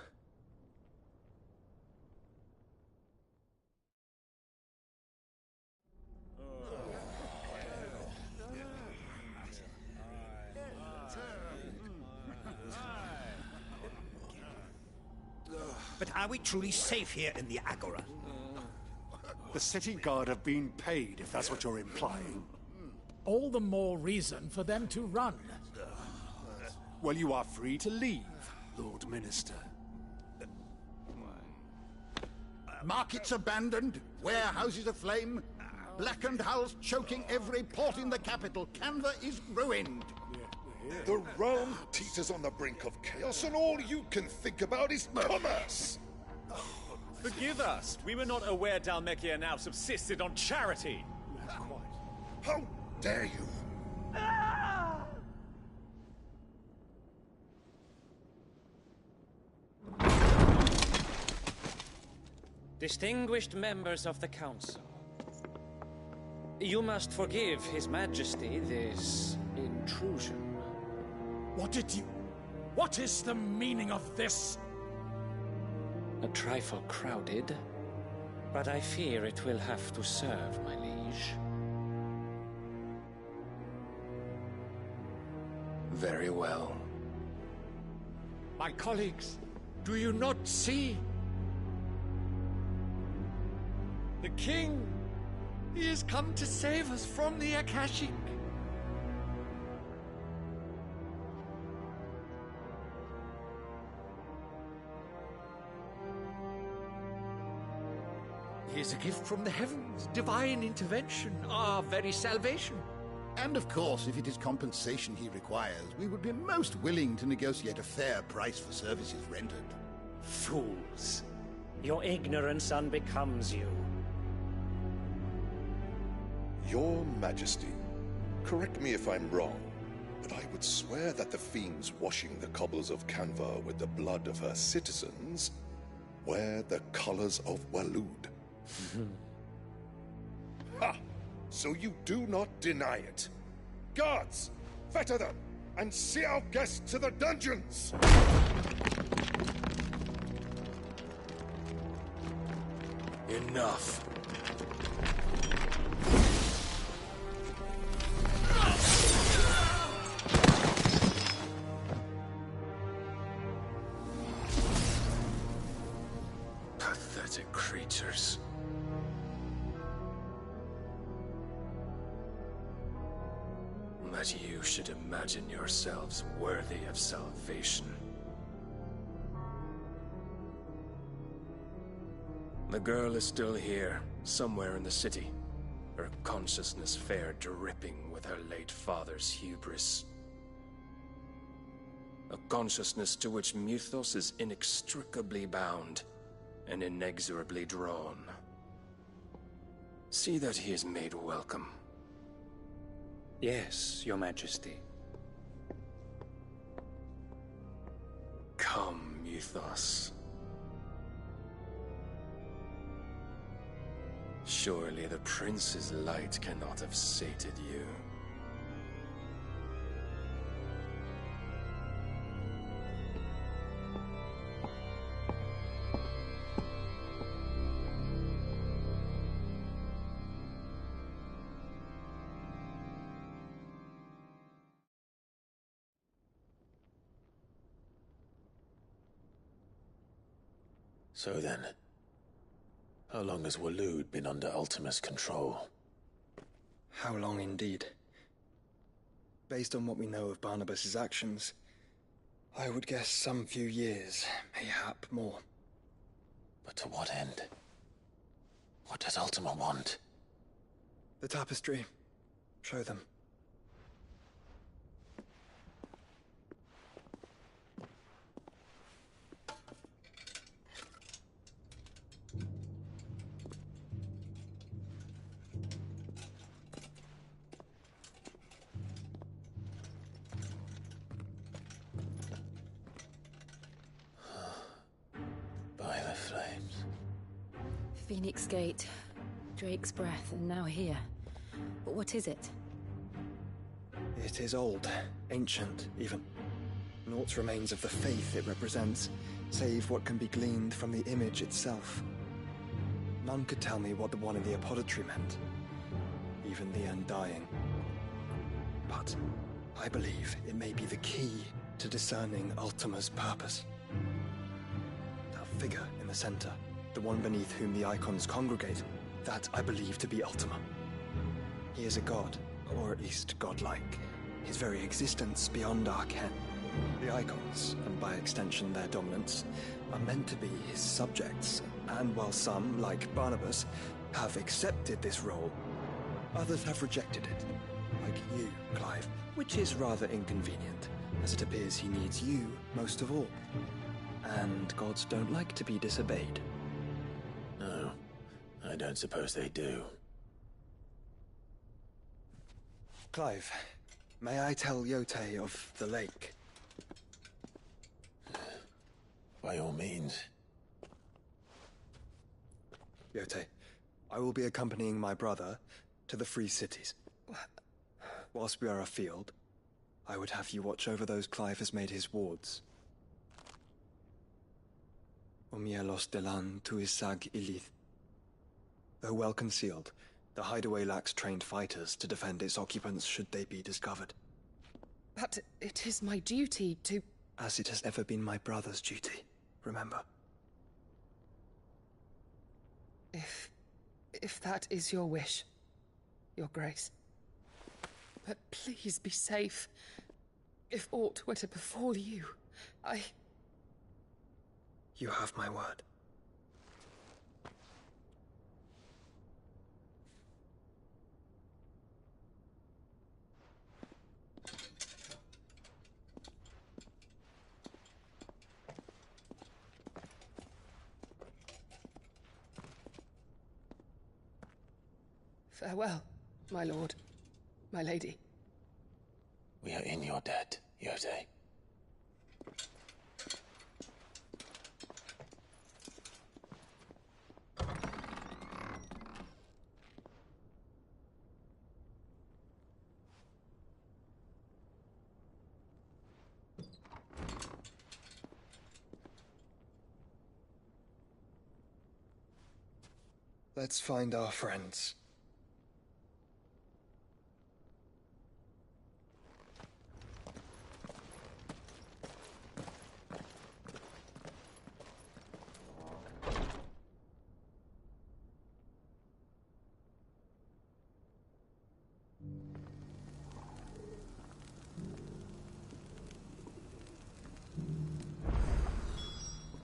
A: But are we truly safe here in the Agora?
C: The city guard have been paid, if that's what you're implying.
F: All the more reason for them to run.
C: Well, you are free to leave, Lord Minister.
P: Markets abandoned, warehouses aflame, blackened hulls choking every port in the capital. Canva is ruined.
V: The realm teeters on the brink of chaos, and all you can think about is commerce!
W: Forgive us. We were not aware Dhalmekia now subsisted on charity.
V: How dare you?
B: Distinguished members of the Council, you must forgive His Majesty this intrusion.
F: What is the meaning of this?
B: A trifle crowded, but I fear it will have to serve, my liege.
U: Very well.
O: My colleagues, do you not see? The king, he has come to save us from the Akashic. He is a gift from the heavens, divine intervention, our very salvation.
Q: And of course, if it is compensation he requires, we would be most willing to negotiate a fair price for services rendered.
B: Fools. Your ignorance unbecomes you.
V: Your Majesty, correct me if I'm wrong, but I would swear that the fiends washing the cobbles of Canva with the blood of her citizens wear the colors of Waloed. Ha! So you do not deny it. Guards, fetter them, and see our guests to the dungeons!
U: Enough. Pathetic creatures. That you should imagine yourselves worthy of salvation. The girl is still here, somewhere in the city. Her consciousness fair dripping with her late father's hubris. A consciousness to which Mythos is inextricably bound and inexorably drawn. See that he is made welcome.
B: Yes, Your Majesty.
U: Come, Mythos. Surely the prince's light cannot have sated you.
D: So then, how long has Waloed been under Ultima's control?
J: How long indeed? Based on what we know of Barnabas's actions, I would guess some few years, mayhap more.
D: But to what end? What does Ultima want?
J: The tapestry. Show them.
D: By the flames.
M: Phoenix Gate, Drake's Breath, and now here. But what is it?
J: It is old, ancient, even. Naught remains of the faith it represents, save what can be gleaned from the image itself. None could tell me what the one in the apothecary meant, even the Undying. But I believe it may be the key to discerning Ultima's purpose. That figure in the center, the one beneath whom the icons congregate, that I believe to be Ultima. He is a god, or at least godlike. His very existence beyond our ken. The icons, and by extension their dominants, are meant to be his subjects, and while some, like Barnabas, have accepted this role, others have rejected it. Like you, Clive, which is rather inconvenient, as it appears he needs you most of all. And gods don't like to be disobeyed.
D: No, I don't suppose they do.
J: Clive, may I tell Yote of the lake?
D: By all means.
J: Yote, I will be accompanying my brother to the Free Cities. Whilst we are afield, I would have you watch over those Clive has made his wards. Omielos delan tuisag ilith. Though well concealed, the hideaway lacks trained fighters to defend its occupants should they be discovered.
R: But it is my duty to...
J: As it has ever been my brother's duty, remember.
R: If that is your wish, Your Grace. But please be safe. If aught were to befall you,
J: You have my word.
R: Farewell, my lord, my lady.
D: We are in your debt, Yote.
J: Let's find our friends.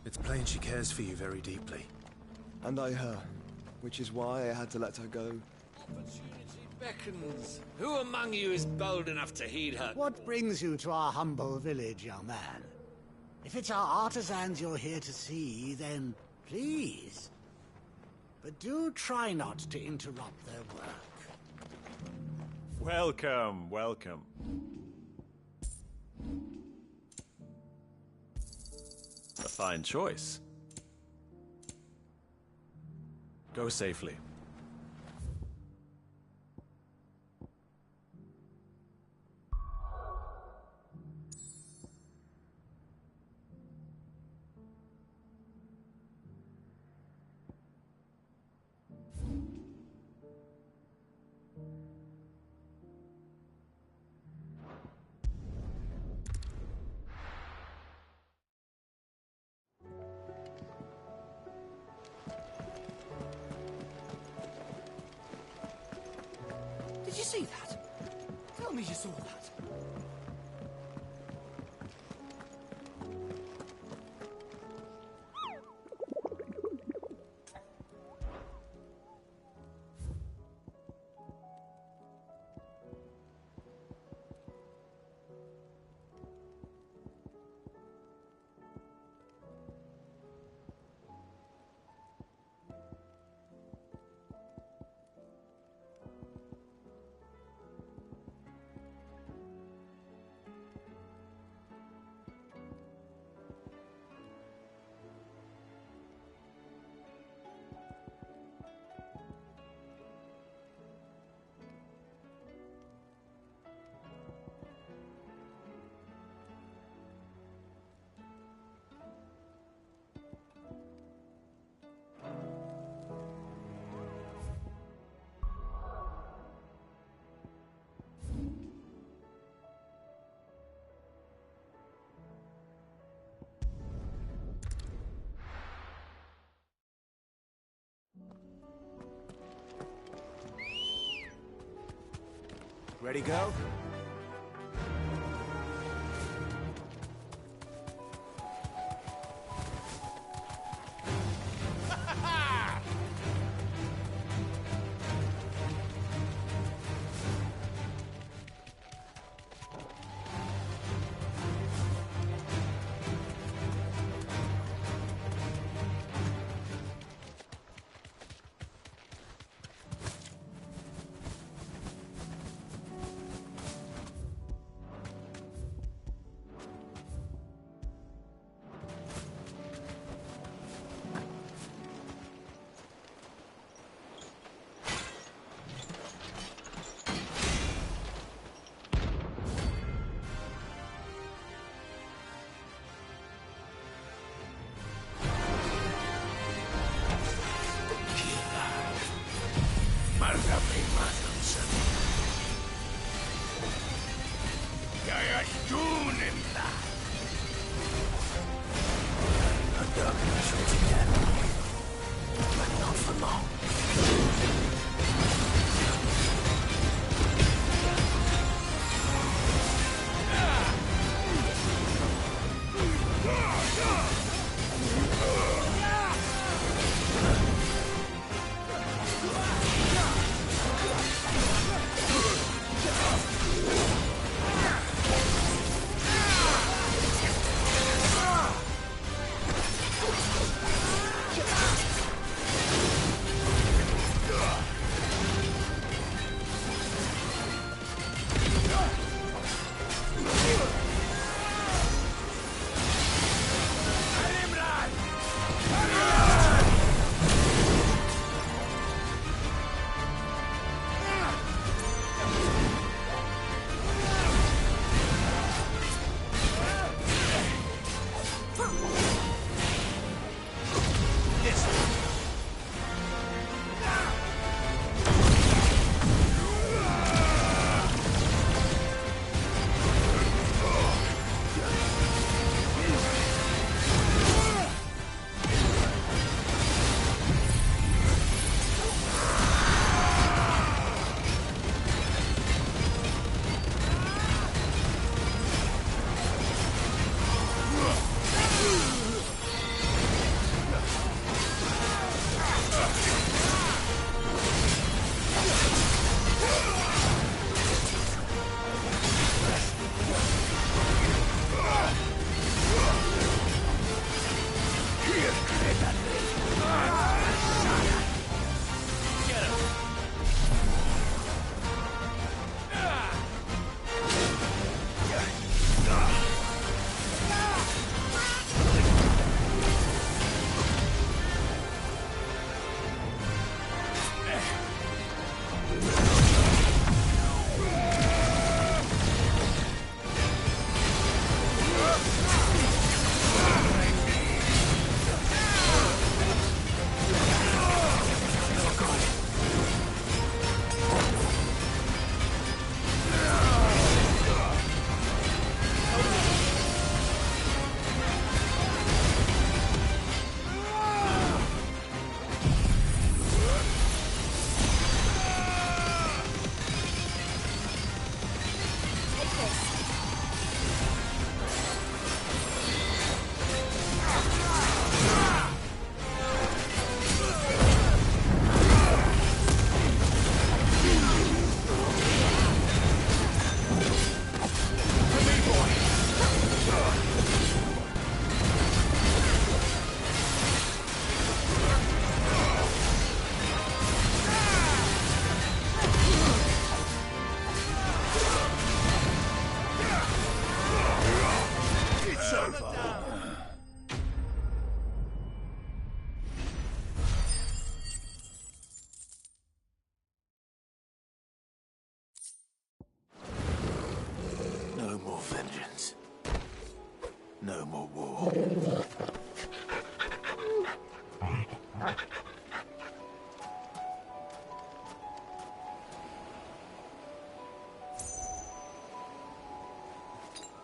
I: It's plain she cares for you very deeply.
J: And I her, which is why I had to let her go.
K: Opportunity beckons. Who among you is bold enough to heed her?
A: What brings you to our humble village, young man? If it's our artisans you're here to see, then please. But do try not to interrupt their work.
W: Welcome, welcome. A fine choice. Go safely.
O: you see that? Tell me you saw that.
L: Ready, go?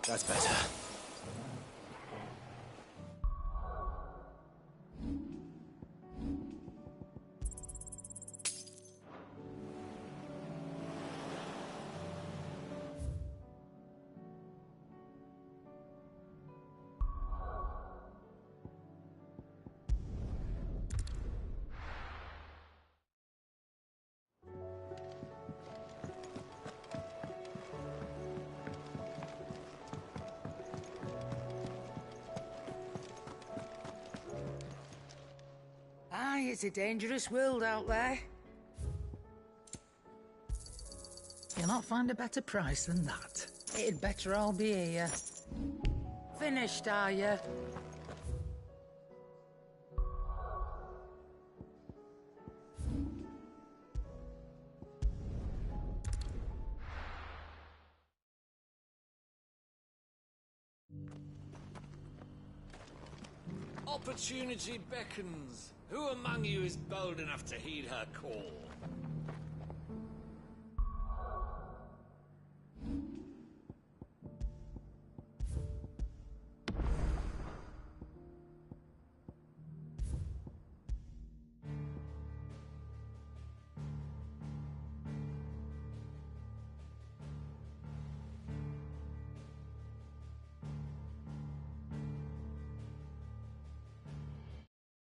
D: That's better.
N: Aye, it's a dangerous world out there. You'll not find a better price than that. It'd better all be here. Finished, are you?
K: Opportunity beckons. Who among you is bold enough to heed her call?